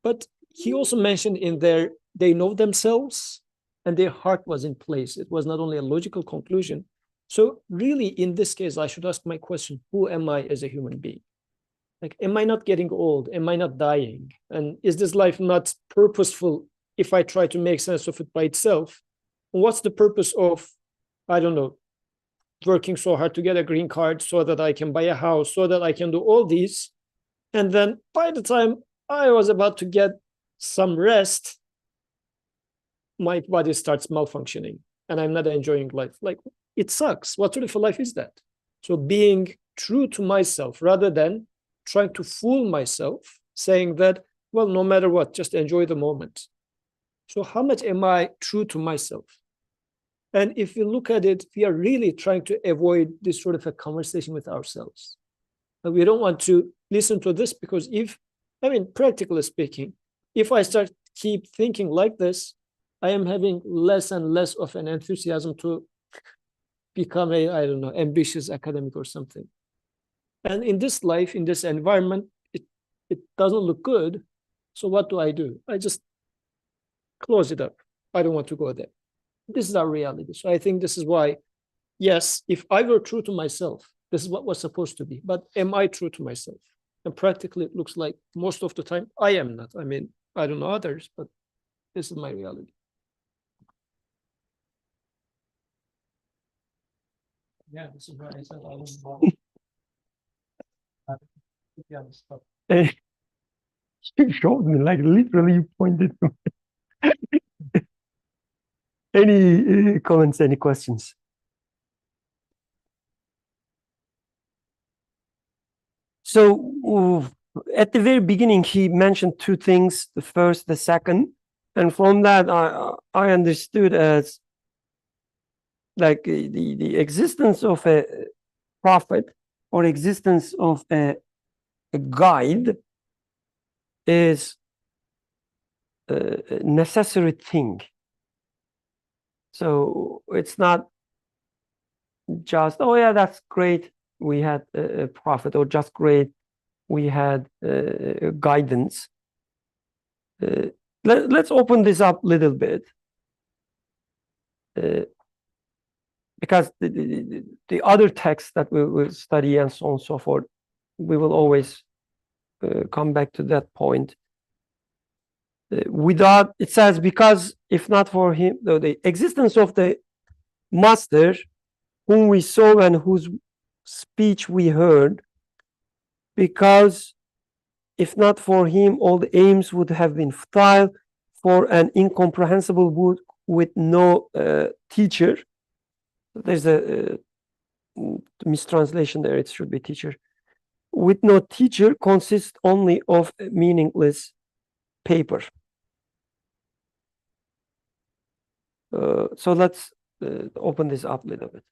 But he also mentioned in there, they know themselves and their heart was in place. It was not only a logical conclusion. So really, in this case, I should ask my question, who am I as a human being? Like, am I not getting old? Am I not dying? And is this life not purposeful if I try to make sense of it by itself? What's the purpose of, I don't know, working so hard to get a green card so that I can buy a house, so that I can do all these? And then by the time I was about to get some rest, my body starts malfunctioning and I'm not enjoying life. Like, it sucks. What sort of a life is that? So being true to myself rather than trying to fool myself, saying that, well, no matter what, just enjoy the moment. So how much am I true to myself? And if you look at it, we are really trying to avoid this sort of a conversation with ourselves. And we don't want to listen to this, because practically speaking, if I keep thinking like this, I am having less and less of an enthusiasm to become ambitious academic or something. And in this life, in this environment, it doesn't look good. So what do? I just close it up. I don't want to go there. This is our reality. So I think this is why, yes, if I were true to myself, this is what was supposed to be. But am I true to myself? And practically, it looks like most of the time I am not. I mean, I don't know others, but this is my reality. Yeah, this is why I said I was wrong. And you showed me, like literally you pointed to me. Any comments, any questions? So at the very beginning, he mentioned two things, the first, the second. And from that, I understood as like the existence of a prophet or existence of a guide is a necessary thing. So it's not just, oh yeah, that's great, we had a prophet, or just great, we had guidance. Let's open this up a little bit. Because the other texts that we will study and so on and so forth, we will always come back to that point. Without, it says, because if not for him, the existence of the master whom we saw and whose speech we heard, because if not for him, all the aims would have been futile, for an incomprehensible book with no teacher. There's a mistranslation there, it should be teacher. With no teacher consists only of meaningless paper. So let's open this up a little bit.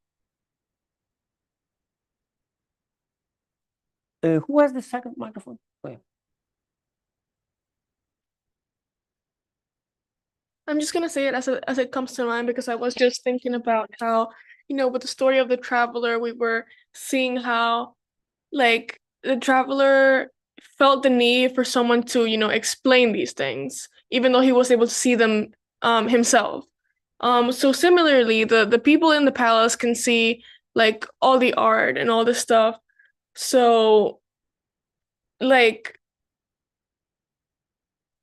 Who has the second microphone? Oh, yeah. I'm just gonna say it as it comes to mind, because I was just thinking about how, with the story of the traveler, we were seeing how, like, the traveler felt the need for someone to, explain these things, even though he was able to see them himself. So similarly, the people in the palace can see like all the art and all this stuff. So, like,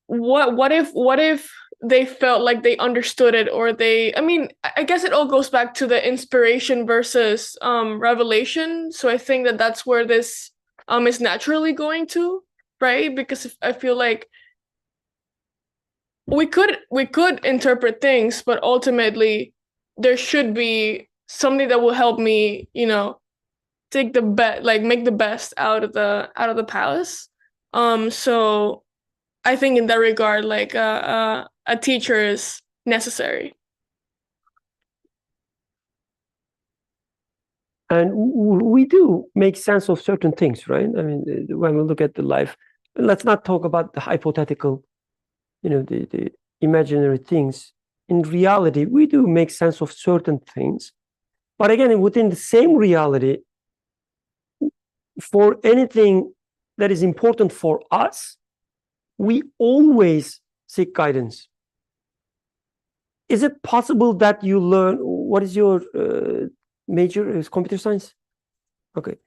what if they felt like they understood it, or I guess it all goes back to the inspiration versus revelation. So I think that that's where this is naturally going to, right? Because I feel like we could interpret things, but ultimately there should be something that will help me, make the best out of the palace. So I think in that regard, like a teacher is necessary. And we do make sense of certain things, right? I mean, when we look at the life, let's not talk about the hypothetical, the imaginary things. In reality, we do make sense of certain things. But again, within the same reality, for anything that is important for us, we always seek guidance. Is it possible that you learn, what is your major? Is computer science? Okay.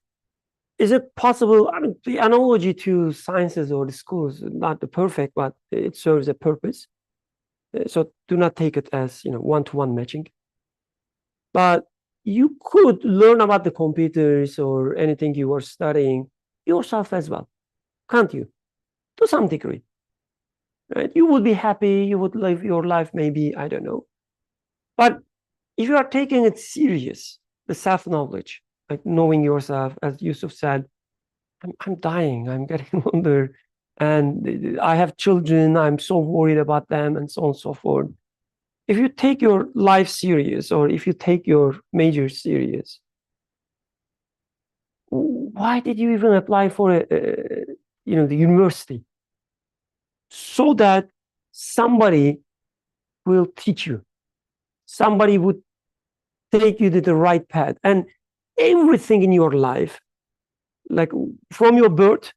Is it possible, I mean, the analogy to sciences or the schools, not the perfect, but it serves a purpose. So do not take it as, one-to-one matching. But you could learn about the computers or anything you are studying yourself as well, can't you? To some degree, right? You would be happy, you would live your life, maybe, I don't know. But if you are taking it serious, the self-knowledge, like knowing yourself, as Yusuf said, I'm dying, I'm getting older, and I have children, I'm so worried about them, and so on and so forth. If you take your life serious, or if you take your major serious, why did you even apply for the university? So that somebody will teach you, somebody would take you to the right path, and everything in your life, like from your birth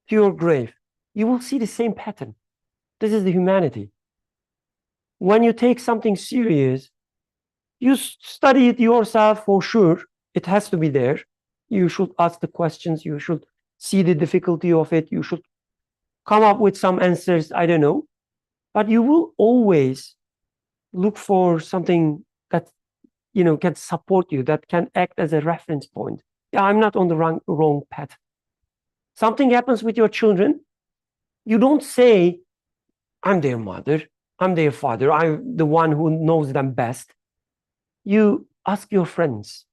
to your grave, you will see the same pattern. This is the humanity. When you take something serious, you study it yourself for sure. It has to be there. You should ask the questions. You should see the difficulty of it. You should come up with some answers. I don't know. But you will always look for something that, can support you, that can act as a reference point. Yeah, I'm not on the wrong path. Something happens with your children. You don't say, I'm their mother, I'm their father, I'm the one who knows them best. You ask your friends.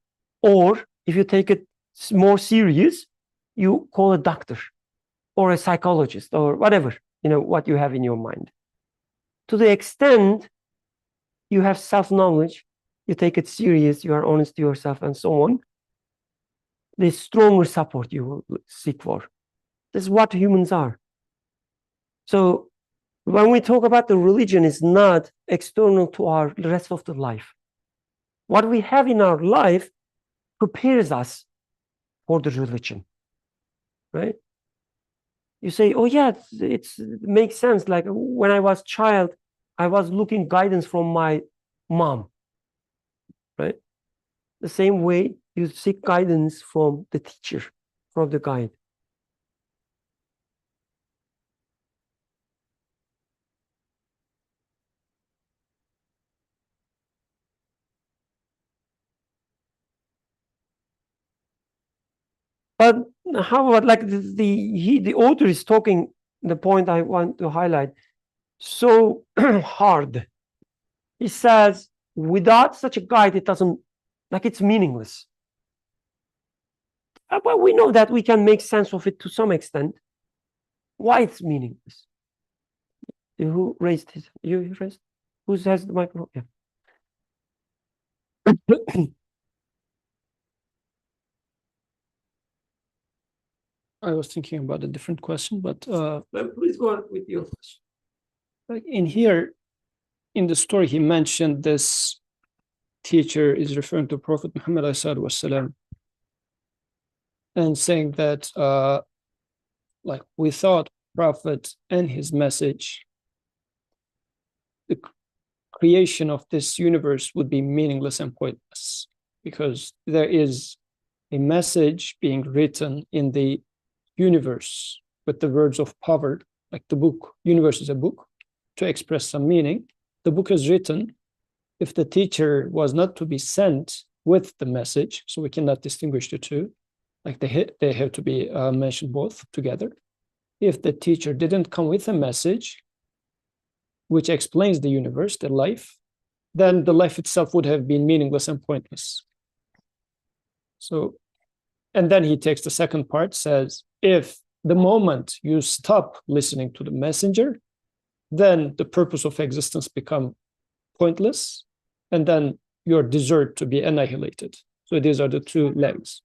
Or if you take it more serious, you call a doctor or a psychologist or whatever, what you have in your mind. To the extent you have self-knowledge, you take it serious, you are honest to yourself and so on, the stronger support you will seek for. This is what humans are. So when we talk about the religion, is not external to our rest of the life. What we have in our life prepares us for the religion, right? You say, oh yeah, it makes sense. Like when I was a child, I was looking guidance from my mom, right? The same way you seek guidance from the teacher, from the guide. But how about like the author is talking, the point I want to highlight, so hard. He says, without such a guide, it doesn't, like it's meaningless. But we know that we can make sense of it to some extent. Why it's meaningless? Who raised his? You raised? Who has the microphone? Yeah. I was thinking about a different question, but please go on with your question. like in here, in the story, he mentioned this teacher is referring to Prophet Muhammad والسلام, and saying that like without Prophet and his message, the creation of this universe would be meaningless and pointless, because there is a message being written in the universe with the words of power, like the book. Universe is a book to express some meaning. The book is written. If the teacher was not to be sent with the message, so we cannot distinguish the two, like they have to be mentioned both together. If the teacher didn't come with a message which explains the universe, the life, then the life itself would have been meaningless and pointless. So, and then he takes the second part, says, if the moment you stop listening to the messenger, then the purpose of existence become pointless, and then you're deserved to be annihilated. So these are the two legs.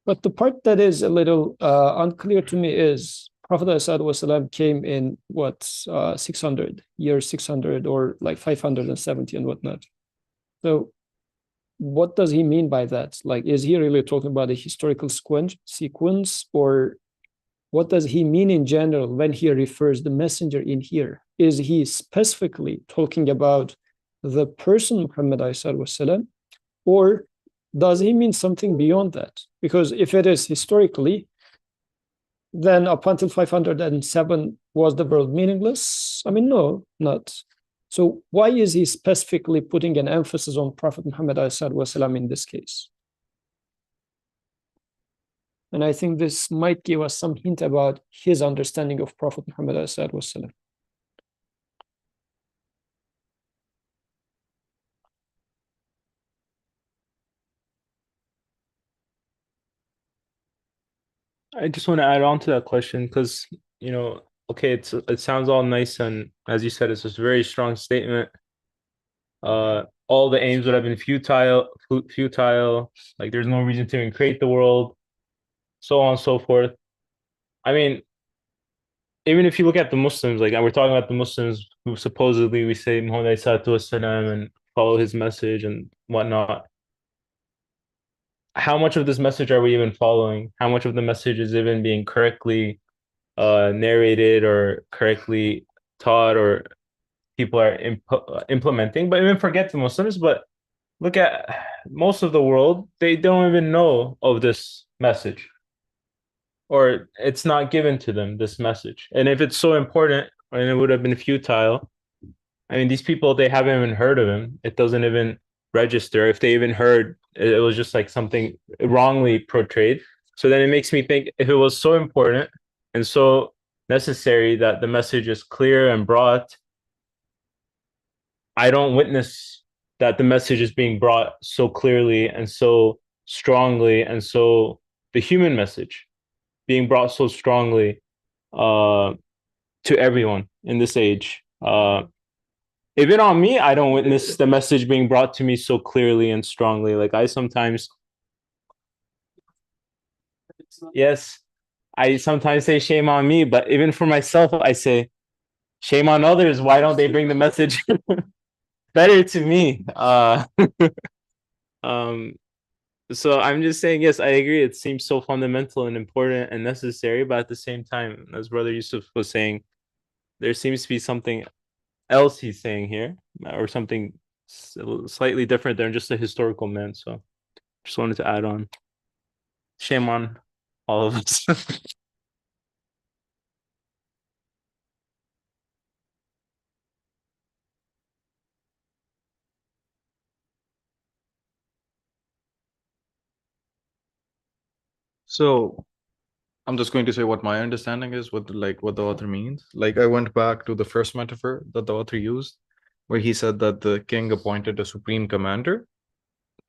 But the part that is a little unclear to me is Prophet ﷺ came in 600, year 600 or like 570 and whatnot. So what does he mean by that? Like, is he really talking about a historical sequence, or what does he mean in general when he refers the messenger in here? Is he specifically talking about the person Muhammad ﷺ, or does he mean something beyond that? Because if it is historically, then up until 507 was the world meaningless? I mean, no, not. So why is he specifically putting an emphasis on Prophet Muhammad ﷺ in this case? And I think this might give us some hint about his understanding of Prophet Muhammad ﷺ. I just want to add on to that question because, okay, it sounds all nice, and as you said, it's just a very strong statement. All the aims would have been futile, like there's no reason to even create the world, so on and so forth. I mean, even if you look at the Muslims, like we're talking about the Muslims who supposedly we say Muhammad والسلام, and follow his message and whatnot. How much of this message are we even following? How much of the message is even being correctly narrated or correctly taught, or people are implementing? But even forget the Muslims, but look at most of the world, they don't even know of this message. or it's not given to them, this message. And if it's so important and it would have been futile, I mean, these people, they haven't even heard of him. It doesn't even register. If they even heard, it was just like something wrongly portrayed. So then it makes me think, if it was so important and so necessary that the message is clear and brought, I don't witness that the message is being brought so clearly and so strongly, and so the human message being brought so strongly to everyone in this age. Even on me, I don't witness the message being brought to me so clearly and strongly. Like I sometimes say shame on me, but even for myself, I say shame on others. Why don't they bring the message better to me? So I'm just saying, yes, I agree. It seems so fundamental and important and necessary, but at the same time, as Brother Yusuf was saying, there seems to be something else he's saying here, or something slightly different than just a historical man. So just wanted to add on. Shame on all of us. So I'm just going to say what my understanding is, what the author means. Like I went back to the first metaphor that the author used, where he said that the king appointed a supreme commander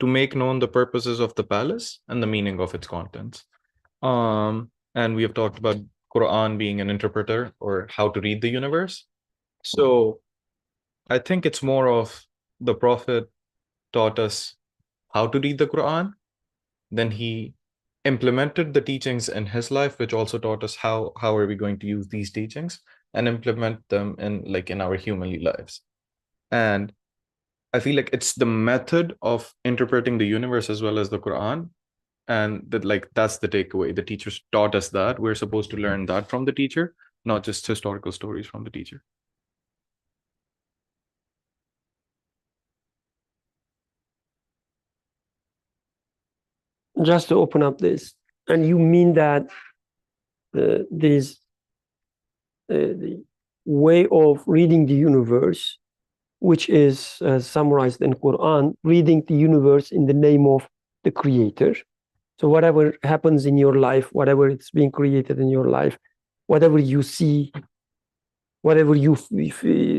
to make known the purposes of the palace and the meaning of its contents. And we have talked about Quran being an interpreter, or how to read the universe. So I think it's more of the Prophet taught us how to read the Quran, then he implemented the teachings in his life, which also taught us how are we going to use these teachings and implement them in our humanly lives. And I feel like it's the method of interpreting the universe as well as the Quran, and that's the takeaway. The teachers taught us that we're supposed to learn that from the teacher, not just historical stories from the teacher. Just to open up this, and you mean that this the way of reading the universe, which is summarized in Quran, reading the universe in the name of the Creator. So whatever happens in your life, whatever it's being created in your life, whatever you see, whatever you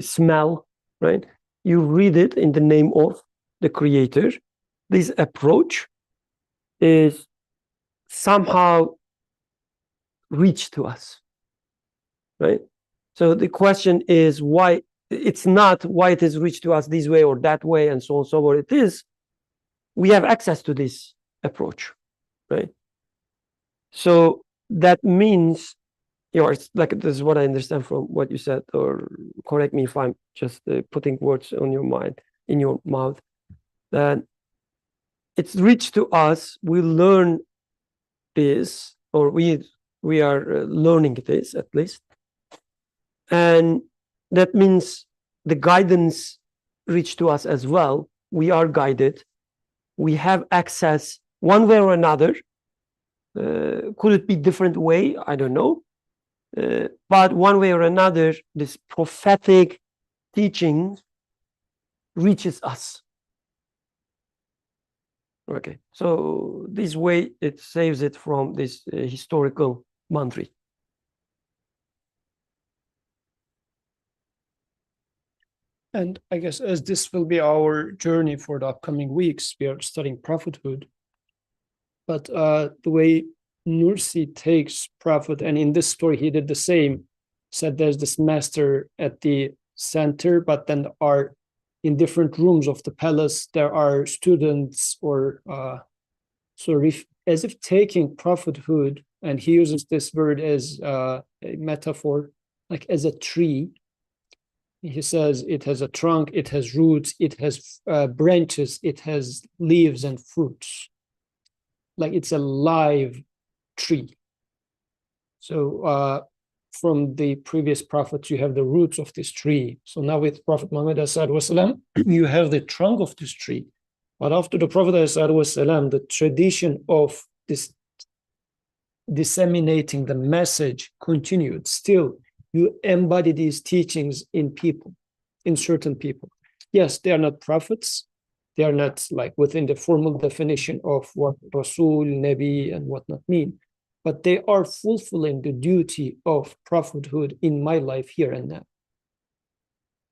smell, right? You read it in the name of the Creator. This approach is somehow reached to us, right? So the question is why it's not why it is reached to us this way or that way and so on and so forth. It is we have access to this approach, right? So that means, it's like, this is what I understand from what you said, or correct me if I'm just putting words on your mind, in your mouth, that it's reached to us. We learn this, or we are learning this at least, and that means the guidance reached to us as well. We are guided. We have access one way or another. Could it be different way? I don't know. But one way or another, this prophetic teaching reaches us. Okay, so this way it saves it from this historical boundary. And I guess as this will be our journey for the upcoming weeks, we are studying prophethood. But the way Nursi takes prophet, and in this story he did the same, said there's this master at the center, but then are in different rooms of the palace, there are students, or as if taking prophethood, and he uses this word as a metaphor, like as a tree. He says it has a trunk, it has roots, it has branches, it has leaves and fruits. Like it's a live tree. So from the previous prophets, you have the roots of this tree. So now with Prophet Muhammad والسلام, you have the trunk of this tree. But after the Prophet والسلام, the tradition of this disseminating the message continued. Still, you embody these teachings in people, in certain people. Yes, they are not prophets. They are not like within the formal definition of what Rasul, Nabi, and whatnot mean, but they are fulfilling the duty of prophethood in my life here and now.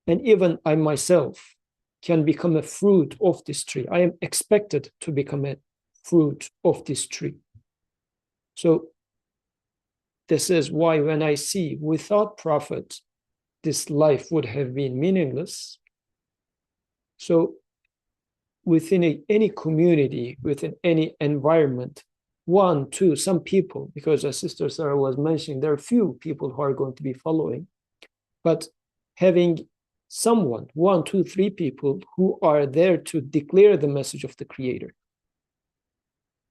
And even I myself can become a fruit of this tree. I am expected to become a fruit of this tree. So this is why when I see without prophet, this life would have been meaningless. So within any community, within any environment, one, two, some people, because as Sister Sarah was mentioning, there are few people who are going to be following, but having someone, one, two, three people who are there to declare the message of the Creator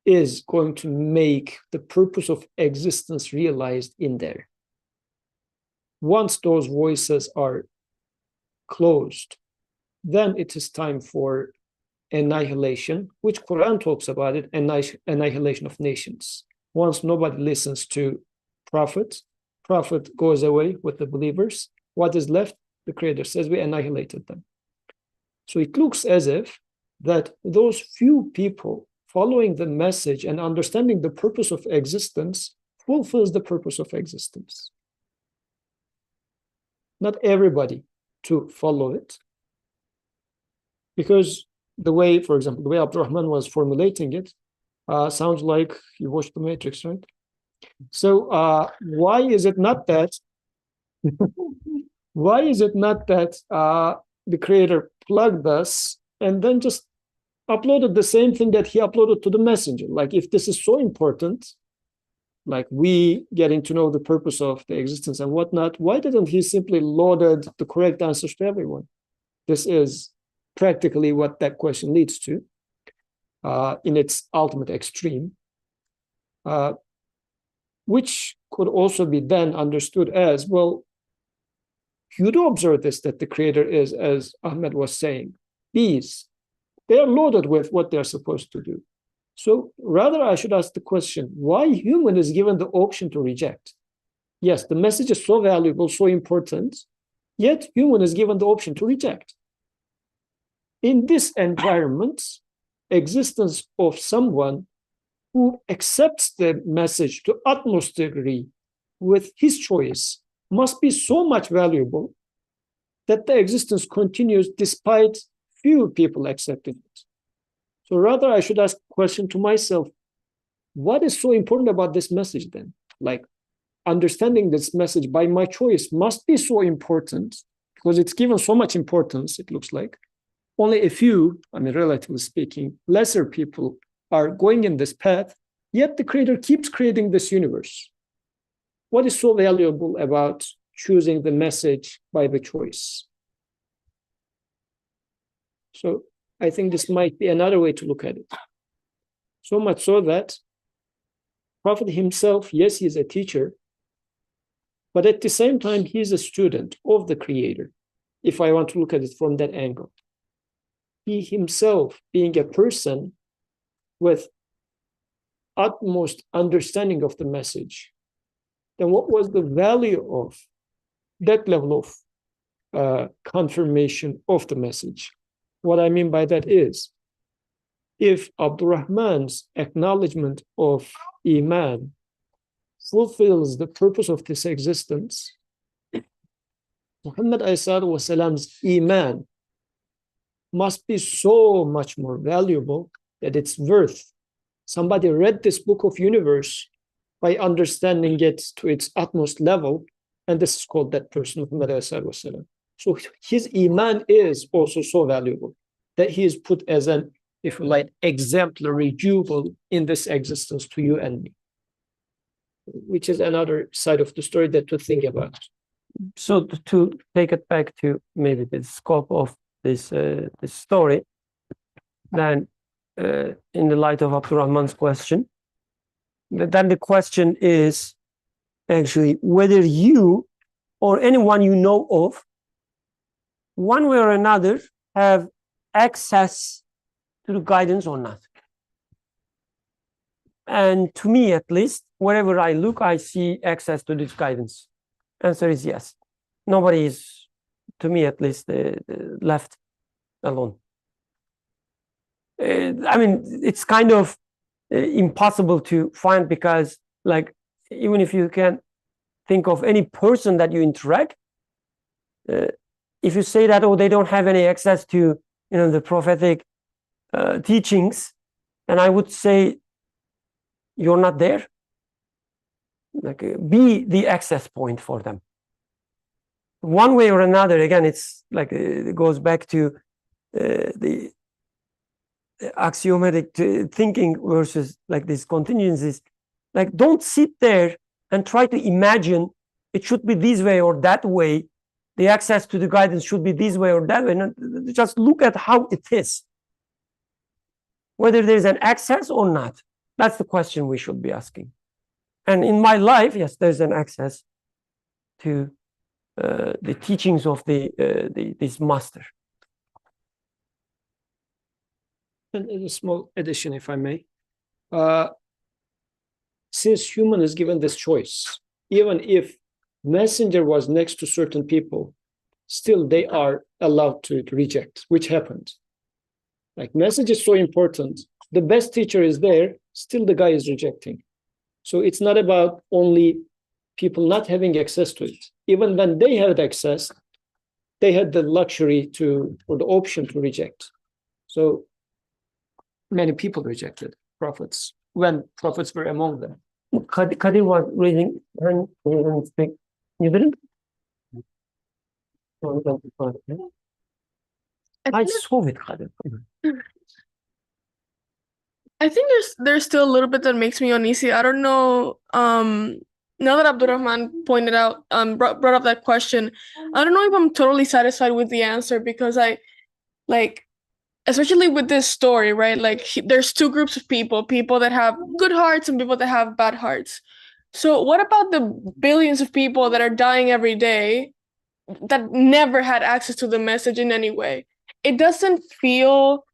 is going to make the purpose of existence realized in there. Once those voices are closed, then it is time for annihilation, which Quran talks about it, annihilation of nations. Once nobody listens to prophet goes away with the believers. What is left? The Creator says we annihilated them. So it looks as if that those few people following the message and understanding the purpose of existence fulfills the purpose of existence. Not everybody to follow it, because the way, for example, the way Abdurrahman was formulating it sounds like you watched The Matrix, right? So why is it not that why is it not that the Creator plugged us and then just uploaded the same thing that he uploaded to the messenger? Like, if this is so important, like we getting to know the purpose of the existence and whatnot, why didn't he simply loaded the correct answers to everyone? This is practically what that question leads to in its ultimate extreme, which could also be then understood as, well, you do observe this, that the Creator is, as Ahmed was saying, bees. They are loaded with what they're supposed to do. So rather, I should ask the question, why human is given the option to reject? Yes, the message is so valuable, so important, yet human is given the option to reject. In this environment, existence of someone who accepts the message to utmost degree with his choice must be so much valuable that the existence continues despite few people accepting it. So rather, I should ask a question to myself, what is so important about this message then? Like, understanding this message by my choice must be so important because it's given so much importance, it looks like. Only a few, I mean, relatively speaking, lesser people are going in this path, yet the Creator keeps creating this universe. What is so valuable about choosing the message by the choice? So I think this might be another way to look at it. So much so that Prophet himself, yes, he's a teacher, but at the same time, he's a student of the Creator, if I want to look at it from that angle. He himself, being a person with utmost understanding of the message, then what was the value of that level of confirmation of the message? What I mean by that is, if Abdurrahman's acknowledgement of Iman fulfills the purpose of this existence, Muhammad ﷺ's Iman must be so much more valuable that it's worth. Somebody read this book of universe by understanding it to its utmost level, and this is called that person, Muhammad ﷺ. So his Iman is also so valuable that he is put as an, if you like, exemplary jewel in this existence to you and me, which is another side of the story that to think about. So to take it back to maybe the scope of this story, then in the light of Abdurrahman's question, then the question is actually whether you or anyone you know of, one way or another, have access to the guidance or not. And to me, at least, wherever I look, I see access to this guidance? Answer is yes. Nobody is, to me at least, left alone. I mean, it's kind of impossible to find, because like, even if you can think of any person that you interact, if you say that, oh, they don't have any access to, the prophetic teachings, and I would say you're not there. Like, be the access point for them. One way or another, again, it's like, it goes back to the axiomatic thinking versus like these contingencies. Like, don't sit there and try to imagine it should be this way or that way. The access to the guidance should be this way or that way. No, just look at how it is. Whether there's an access or not, that's the question we should be asking. And in my life, yes, there's an access to the teachings of this master. And a small addition, if I may. Since human is given this choice, even if messenger was next to certain people, still they are allowed to reject, which happened. Like, message is so important. The best teacher is there, still the guy is rejecting. So it's not about only people not having access to it. Even when they had access, they had the luxury or the option to reject. So many people rejected prophets when prophets were among them. Kadir was raising hand. You didn't? I saw it, Kadir. I think there's still a little bit that makes me uneasy. I don't know. Now that Abdurrahman pointed out, brought up that question, I don't know if I'm totally satisfied with the answer, because I, like, especially with this story, right? Like, there's two groups of people that have good hearts and people that have bad hearts. So what about the billions of people that are dying every day that never had access to the message in any way? It doesn't feel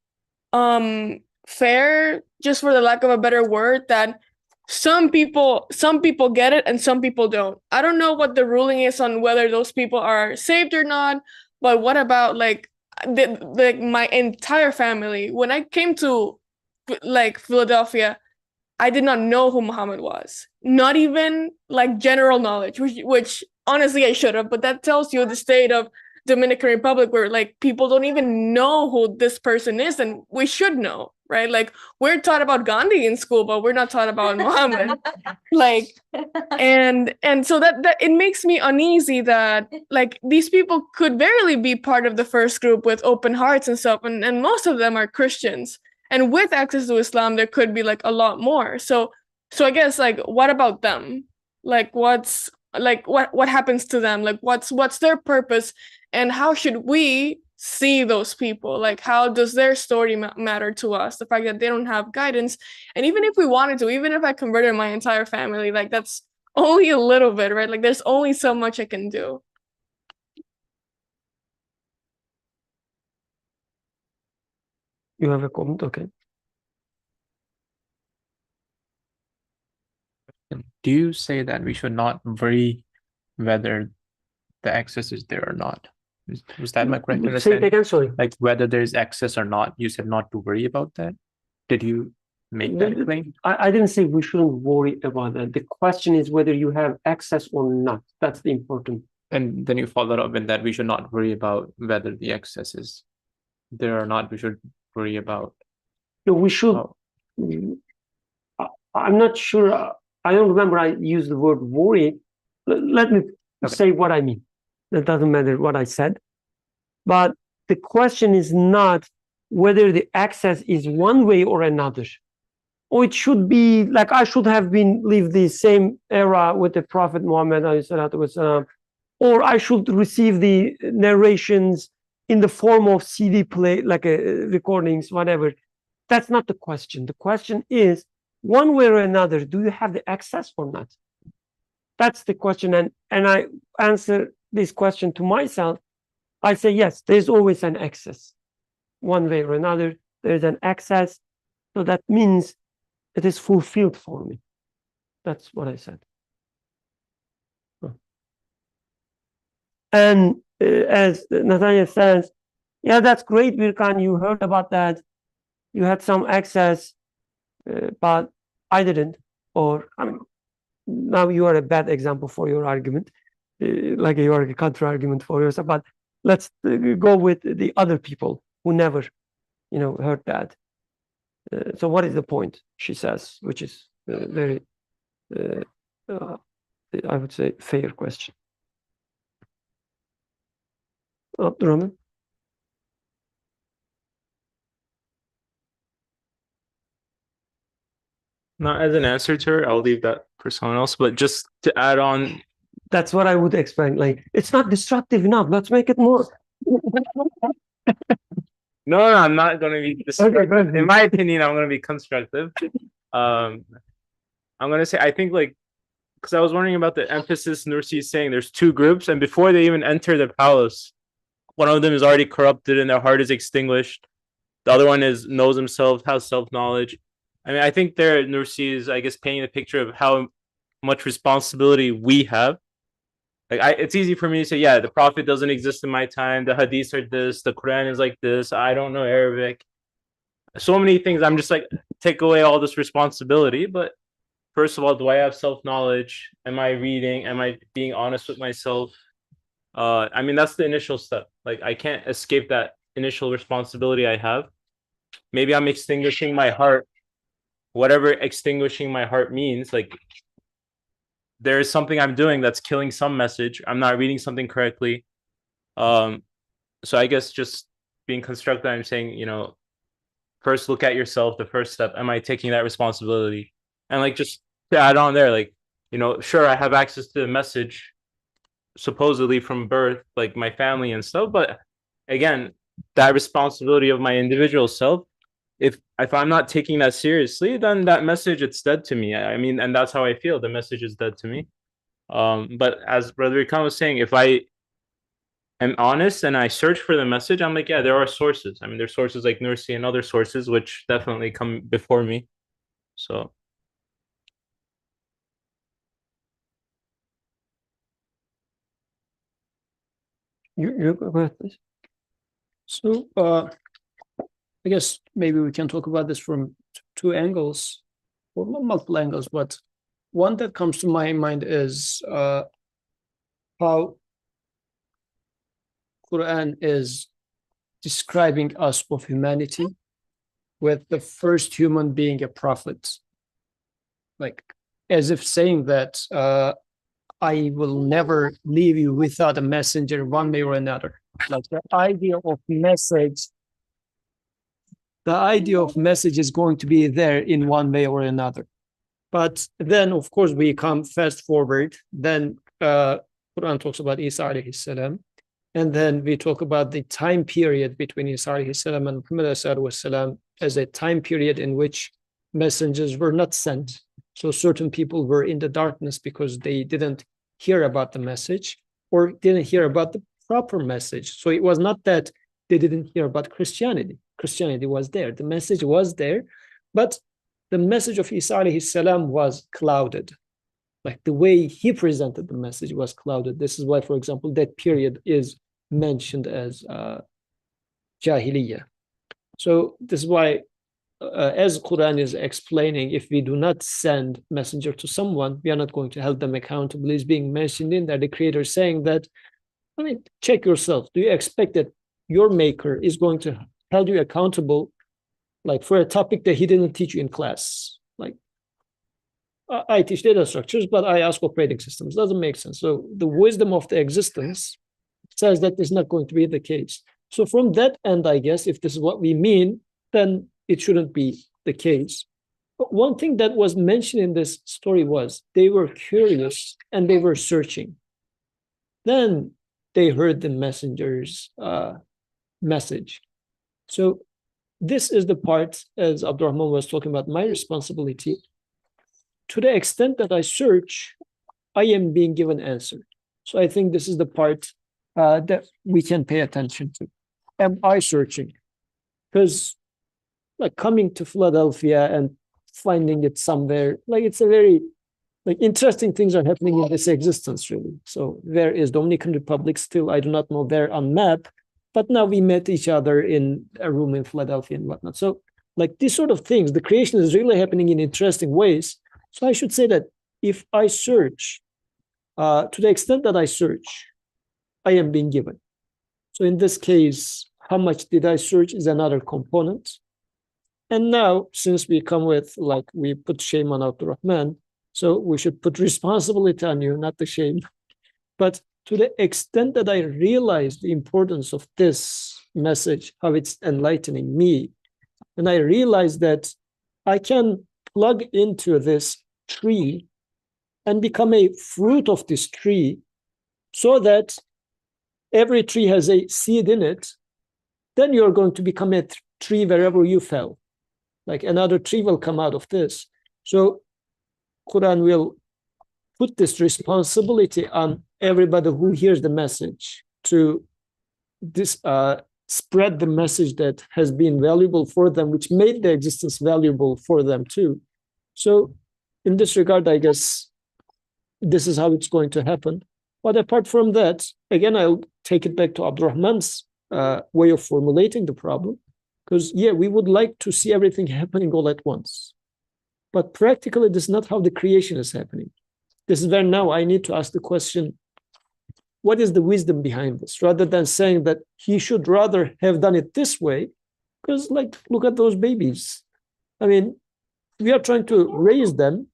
fair, just for the lack of a better word, that some people get it and some people don't. I don't know what the ruling is on whether those people are saved or not, but what about like my entire family? When I came to like Philadelphia, I did not know who Muhammad was. Not even like general knowledge, which honestly I should have, but that tells you the state of Dominican Republic, where like people don't even know who this person is, and we should know, right? Like, we're taught about Gandhi in school, but we're not taught about Muhammad. Like, and so that it makes me uneasy that like these people could barely be part of the first group with open hearts and stuff, and most of them are Christians. And with access to Islam, there could be like a lot more. So I guess, like, what about them? Like, what happens to them? Like, what's their purpose, and how should we see those people? Like, how does their story matter to us? The fact that they don't have guidance, and even if we wanted to, even if I converted my entire family, like, that's only a little bit, right? Like, there's only so much I can do. You have a comment? Okay. Do you say that we should not worry whether the access is there or not? Was that my correct Say it understanding? again, sorry. Like, whether there's access or not, you said not to worry about that. Did you make that claim? I didn't say we shouldn't worry about that. The question is whether you have access or not. That's the important. And then you followed up with that we should not worry about whether the access is there or not. We should worry about. No, we should. Oh. I'm not sure. I don't remember I used the word worry. Let me say what I mean. That doesn't matter what I said. But the question is not whether the access is one way or another. Or it should be like I should have lived the same era with the Prophet Muhammad, or I should receive the narrations in the form of CD play, like recordings, whatever. That's not the question. The question is, one way or another, do you have the access or not? That's the question. And I answer this question to myself. I say, yes, there's always an access. One way or another, there's an access. So that means it is fulfilled for me. That's what I said. And as Nathaniel says, yeah, that's great, Birkan. You heard about that. You had some access, but I didn't. Or, I mean, now you are a bad example for your argument, like you are a counter argument for yourself. But let's go with the other people who never, heard that. So what is the point? She says, which is very, I would say, fair question. Abdurrahman? Not as an answer to her, I'll leave that for someone else. But just to add on, That's what I would expect. Like, it's not destructive enough. Let's make it more. no, I'm not going to be destructive. In my opinion, I'm going to be constructive. I'm going to say, I think, like, because I was wondering about the emphasis Nursi is saying there's two groups, and before they even enter the palace, one of them is already corrupted and their heart is extinguished. The other one knows himself, has self-knowledge. I mean, I think there Nursi is, I guess, painting a picture of how much responsibility we have. Like, it's easy for me to say, yeah, the Prophet doesn't exist in my time. The Hadiths are this. The Quran is like this. I don't know Arabic. So many things. I'm just like, take away all this responsibility. But first of all, do I have self-knowledge? Am I reading? Am I being honest with myself? I mean, that's the initial step. Like, I can't escape that initial responsibility I have. Maybe I'm extinguishing my heart. Whatever extinguishing my heart means, like, there is something I'm doing that's killing some message. I'm not reading something correctly. So I guess just being constructive, I'm saying, first look at yourself, the first step. Am I taking that responsibility? And like, just to add on there, like, sure, I have access to the message supposedly from birth, like my family and stuff. But again, that responsibility of my individual self, if I'm not taking that seriously, then that message, it's dead to me. I mean, and that's how I feel. The message is dead to me. But as Brother Khan was saying, if I am honest and I search for the message, I'm like, yeah, there are sources. I mean, there's sources like Nursi and other sources which definitely come before me. So You go ahead, please. So I guess maybe we can talk about this from two angles, or multiple angles, but one that comes to my mind is how Quran is describing us of humanity, with the first human being a prophet, like as if saying that I will never leave you without a messenger one way or another. Like the idea of message is going to be there in one way or another. But then, of course, we come fast forward. Then Quran talks about Isa alayhi salam. And then we talk about the time period between Isa alayhi salam and Muhammad alayhi salam as a time period in which messengers were not sent. So certain people were in the darkness because they didn't hear about the message or didn't hear about the proper message. So it was not that they didn't hear about Christianity. Christianity was there. The message was there, but the message of Isa alayhi salam was clouded. Like the way he presented the message was clouded. This is why, for example, that period is mentioned as Jahiliyyah. So this is why, as Quran is explaining, if we do not send messenger to someone, we are not going to hold them accountable. Is being mentioned in there. The Creator saying that, I mean, check yourself. Do you expect that your maker is going to hold you accountable, like for a topic that he didn't teach you in class? Like, I teach data structures, but I ask operating systems. Doesn't make sense. So the wisdom of the existence says that is not going to be the case. So from that end, I guess, if this is what we mean, then it shouldn't be the case. But one thing that was mentioned in this story was they were curious and they were searching. Then they heard the messenger's message. So this is the part, as Abdurrahman was talking about, my responsibility. To the extent that I search, I am being given answer. So I think this is the part that we can pay attention to. Am I searching? Because like coming to Philadelphia and finding it somewhere, like it's a very like interesting things are happening in this existence, really. So where is Dominican Republic still? I do not know where on map, but now we met each other in a room in Philadelphia and whatnot. So like these sort of things, the creation is really happening in interesting ways. So I should say that if I search, to the extent that I search, I am being given. So in this case, how much did I search is another component. And now, since we come with, like, we put shame on Abdurrahman, so we should put responsibility on you, not the shame. But to the extent that I realize the importance of this message, how it's enlightening me, and I realize that I can plug into this tree and become a fruit of this tree, so that every tree has a seed in it, then you're going to become a tree wherever you fell. Like another tree will come out of this. So Quran will put this responsibility on everybody who hears the message to spread the message that has been valuable for them, which made their existence valuable for them too. So in this regard, I guess this is how it's going to happen. But apart from that, again, I'll take it back to Abdurrahman's way of formulating the problem. Because, yeah, we would like to see everything happening all at once. But practically, this is not how the creation is happening. This is where now I need to ask the question, what is the wisdom behind this? Rather than saying that he should rather have done it this way, because, like, look at those babies. I mean, we are trying to raise them.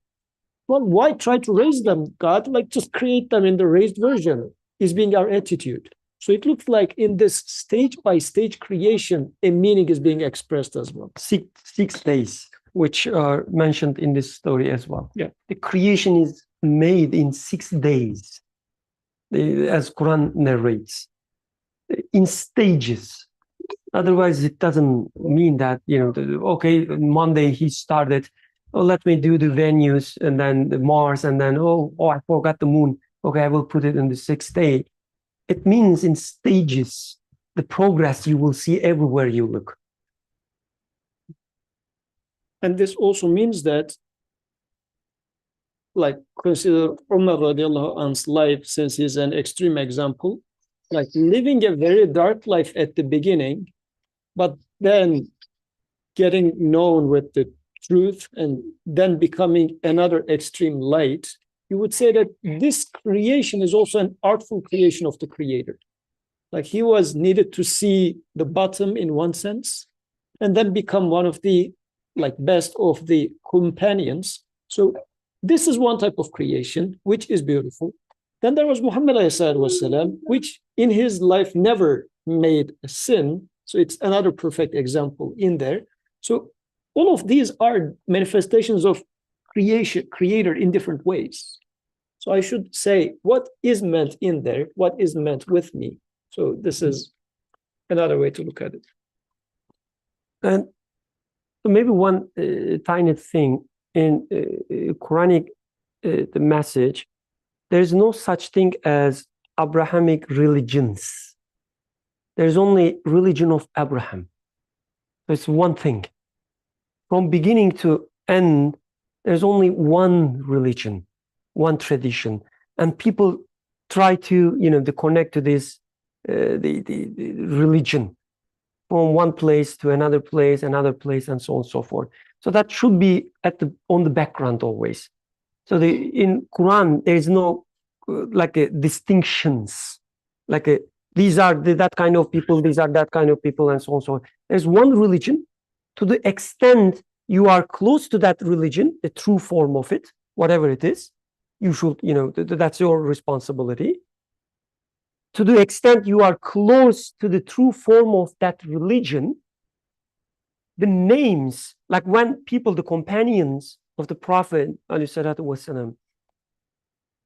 Well, why try to raise them, God? Like, just create them in the raised version is being our attitude. So it looks like in this stage-by-stage creation, a meaning is being expressed as well. 6 days, which are mentioned in this story as well. Yeah. The creation is made in 6 days, as Quran narrates, in stages. Otherwise, it doesn't mean that, okay, Monday he started, oh, let me do the Venus and then the Mars, and then, oh, I forgot the moon. Okay, I will put it in the 6th day. It means in stages, the progress you will see everywhere you look. And this also means that, like, consider Umar radiallahu anhu's life, since he's an extreme example, like living a very dark life at the beginning, but then getting known with the truth and then becoming another extreme light. You would say that this creation is also an artful creation of the creator. Like he was needed to see the bottom in one sense, and then become one of the best of the companions. So this is one type of creation, which is beautiful. Then there was Muhammad والسلام, which in his life never made a sin. So it's another perfect example in there. So all of these are manifestations of creator in different ways. So I should say what is meant in there, what is meant with me. So this is another way to look at it. And maybe one tiny thing in Quranic the message, there's no such thing as Abrahamic religions. There's only religion of Abraham. It's one thing. From beginning to end, there's only one religion, one tradition, and people try to, to connect to this, the religion from one place to another place, and so on and so forth. So that should be on the background always. So in Quran, there is no distinctions, these are that kind of people, these are that kind of people, and so on and so on. There's one religion. To the extent you are close to that religion, the true form of it, whatever it is, you should, that's your responsibility. To the extent you are close to the true form of that religion, the names, like when people, the companions of the Prophet, ﷺ,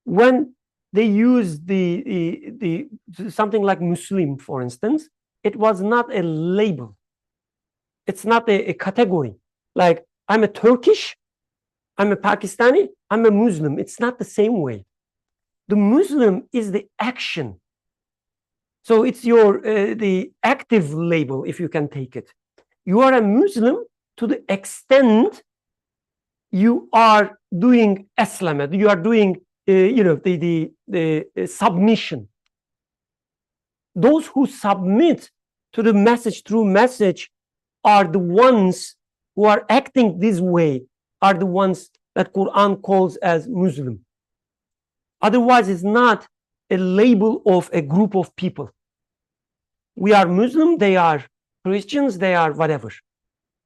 when they use the something like Muslim, for instance, it was not a label. It's not a category. Like, I'm a Turkish, I'm a Pakistani, I'm a Muslim. It's not the same way. The Muslim is the action. So it's your the active label, if you can take it. You are a Muslim to the extent you are doing Islamet, you are doing the submission. Those who submit to the message through message are the ones who are acting this way, are the ones that Quran calls as Muslim. Otherwise, it's not a label of a group of people. We are Muslim, they are Christians, they are whatever.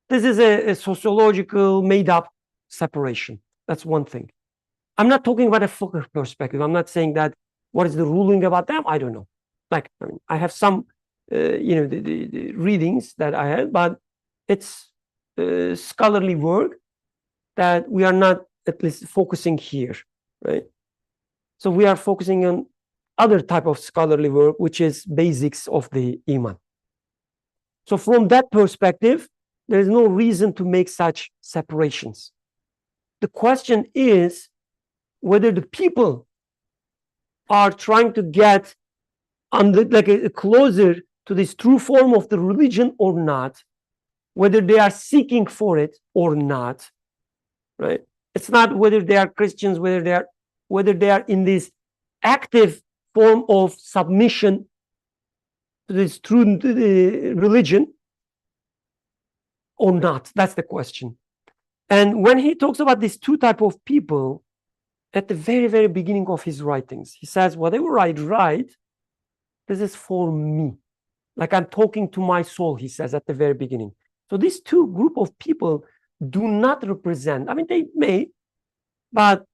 This is a sociological made-up separation. That's one thing. I'm not talking about a fiqh perspective. I'm not saying that what is the ruling about them? I don't know. Like, I mean, I have some, the readings that I had, but it's scholarly work that we are not at least focusing here, right? So we are focusing on other type of scholarly work, which is basics of the Iman. So from that perspective, there is no reason to make such separations. The question is whether the people are trying to get closer to this true form of the religion or not, whether they are seeking for it or not, right? It's not whether they are Christians, whether they are in this active form of submission to this true religion or not. That's the question. And when he talks about these two types of people, at the very, very beginning of his writings, he says, whatever I write, this is for me. Like I'm talking to my soul, he says at the very beginning. So these two group of people do not represent, I mean, they may, but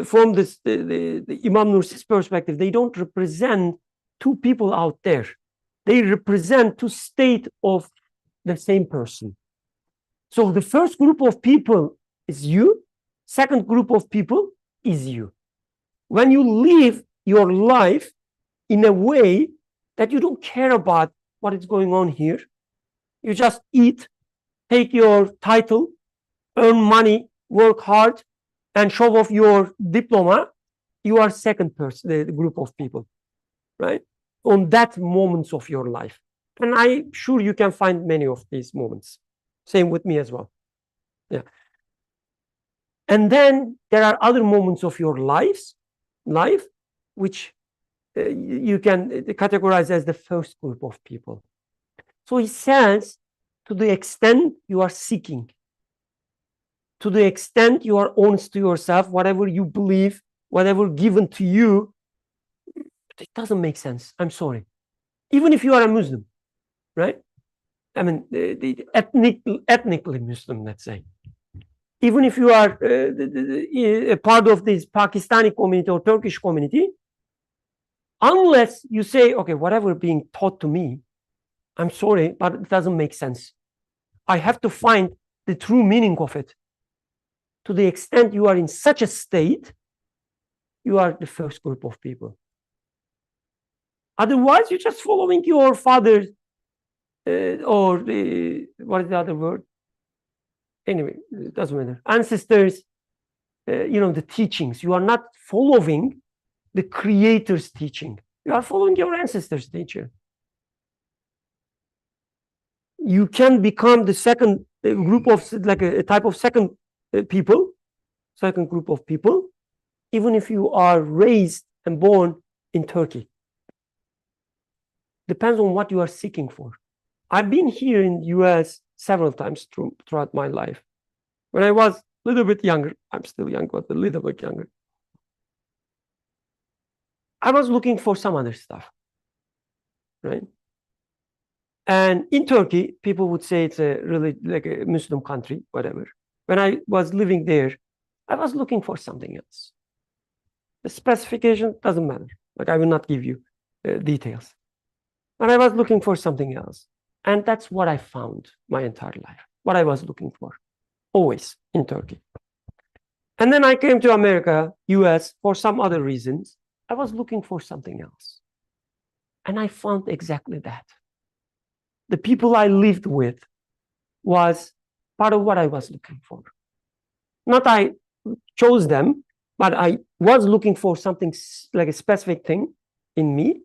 from this, the Imam Nursi's perspective, they don't represent two people out there. They represent two states of the same person. So the first group of people is you. Second group of people is you. When you live your life in a way that you don't care about what is going on here, you just eat, take your title, earn money, work hard, and show off your diploma, you are second person, the group of people, right? On that moments of your life. And I'm sure you can find many of these moments. Same with me as well. Yeah. And then there are other moments of your life, which you can categorize as the first group of people. So he says, to the extent you are seeking, to the extent you are honest to yourself, whatever you believe, whatever given to you, it doesn't make sense. I'm sorry. Even if you are a Muslim, right? I mean, the ethnically Muslim, let's say. Even if you are a part of this Pakistani community or Turkish community, unless you say, okay, whatever being taught to me, I'm sorry, but it doesn't make sense. I have to find the true meaning of it. To the extent you are in such a state, you are the first group of people. Otherwise, you're just following your father's or what is the other word? Anyway, it doesn't matter. Ancestors, the teachings. You are not following the Creator's teaching. You are following your ancestors' teaching. You can become the second group of, like a type of second group of people, even if you are raised and born in Turkey. Depends on what you are seeking for. I've been here in the US several times throughout my life. When I was a little bit younger, I'm still young, but a little bit younger, I was looking for some other stuff, right? And in Turkey, people would say it's a really like a Muslim country, whatever. When I was living there, I was looking for something else. The specification doesn't matter. Like I will not give you details. But I was looking for something else. And that's what I found my entire life, what I was looking for, always in Turkey. And then I came to America, US, for some other reasons. I was looking for something else. And I found exactly that. The people I lived with was part of what I was looking for. Not I chose them, but I was looking for something like a specific thing in me.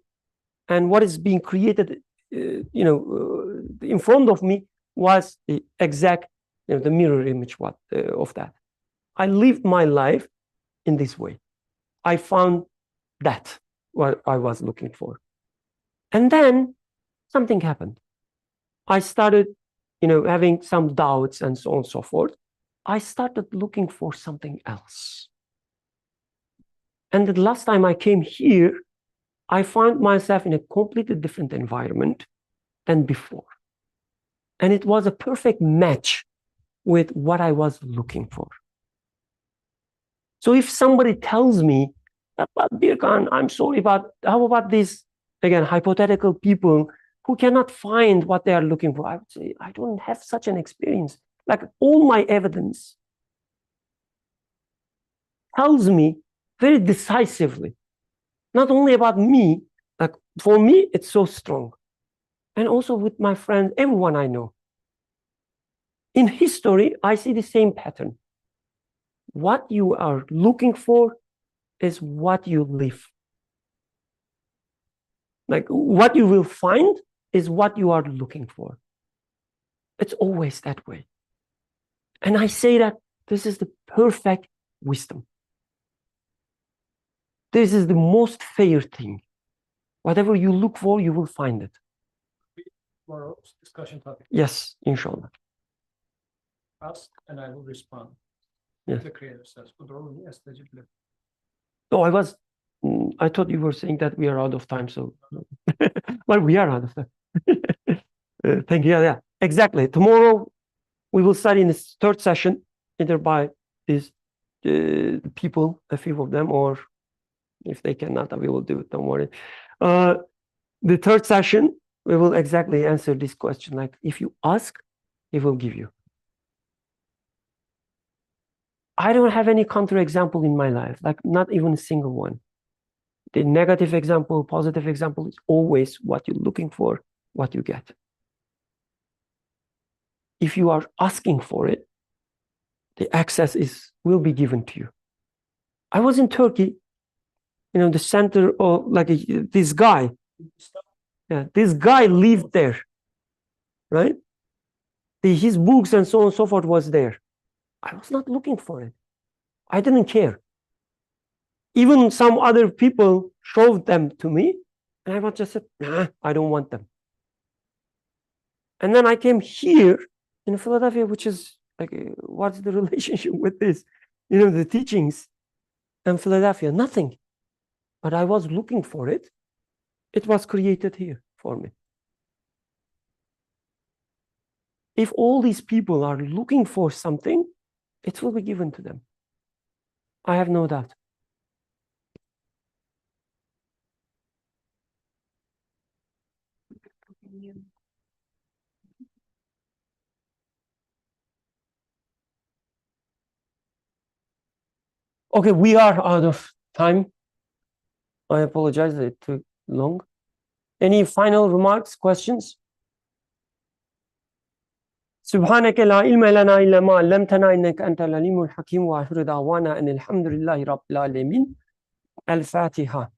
And what is being created, in front of me was the exact, the mirror image of that. I lived my life in this way. I found that what I was looking for. And then something happened. I started, having some doubts and so on and so forth. I started looking for something else. And the last time I came here, I found myself in a completely different environment than before. And it was a perfect match with what I was looking for. So if somebody tells me, but Birkan, I'm sorry, but how about these, again, hypothetical people who cannot find what they are looking for? I would say, I don't have such an experience. Like all my evidence tells me very decisively, not only about me, like for me, it's so strong. And also with my friends, everyone I know. In history, I see the same pattern. What you are looking for is what you live. Like what you will find is what you are looking for. It's always that way. And I say that this is the perfect wisdom. This is the most fair thing. Whatever you look for, you will find it. Tomorrow's discussion topic. Yes, inshallah. Ask and I will respond. Yes. The creator says, No, I thought you were saying that we are out of time, so well, we are out of time. Thank you. Yeah, exactly. Tomorrow we will study in this third session, either by these people, a few of them, or if they cannot, we will do it. Don't worry. The third session, we will exactly answer this question. Like, if you ask, he will give you. I don't have any counterexample in my life, like not even a single one. The negative example, positive example is always what you're looking for, what you get. If you are asking for it, the access will be given to you. I was in Turkey, the center of this guy. Yeah, this guy lived there, right? His books and so on and so forth was there. I was not looking for it. I didn't care. Even some other people showed them to me, and I was just said, nah, I don't want them. And then I came here in Philadelphia, which is like, what's the relationship with this? The teachings and Philadelphia, nothing. But I was looking for it. It was created here for me. If all these people are looking for something, it will be given to them. I have no doubt. Okay, we are out of time. I apologize that it took long. Any final remarks, questions? سبحانك لا علم لنا إلا ما علمتنا إنك أنت العليم الحكيم وآخر دعوانا أن الحمد لله رب العالمين. الفاتحة.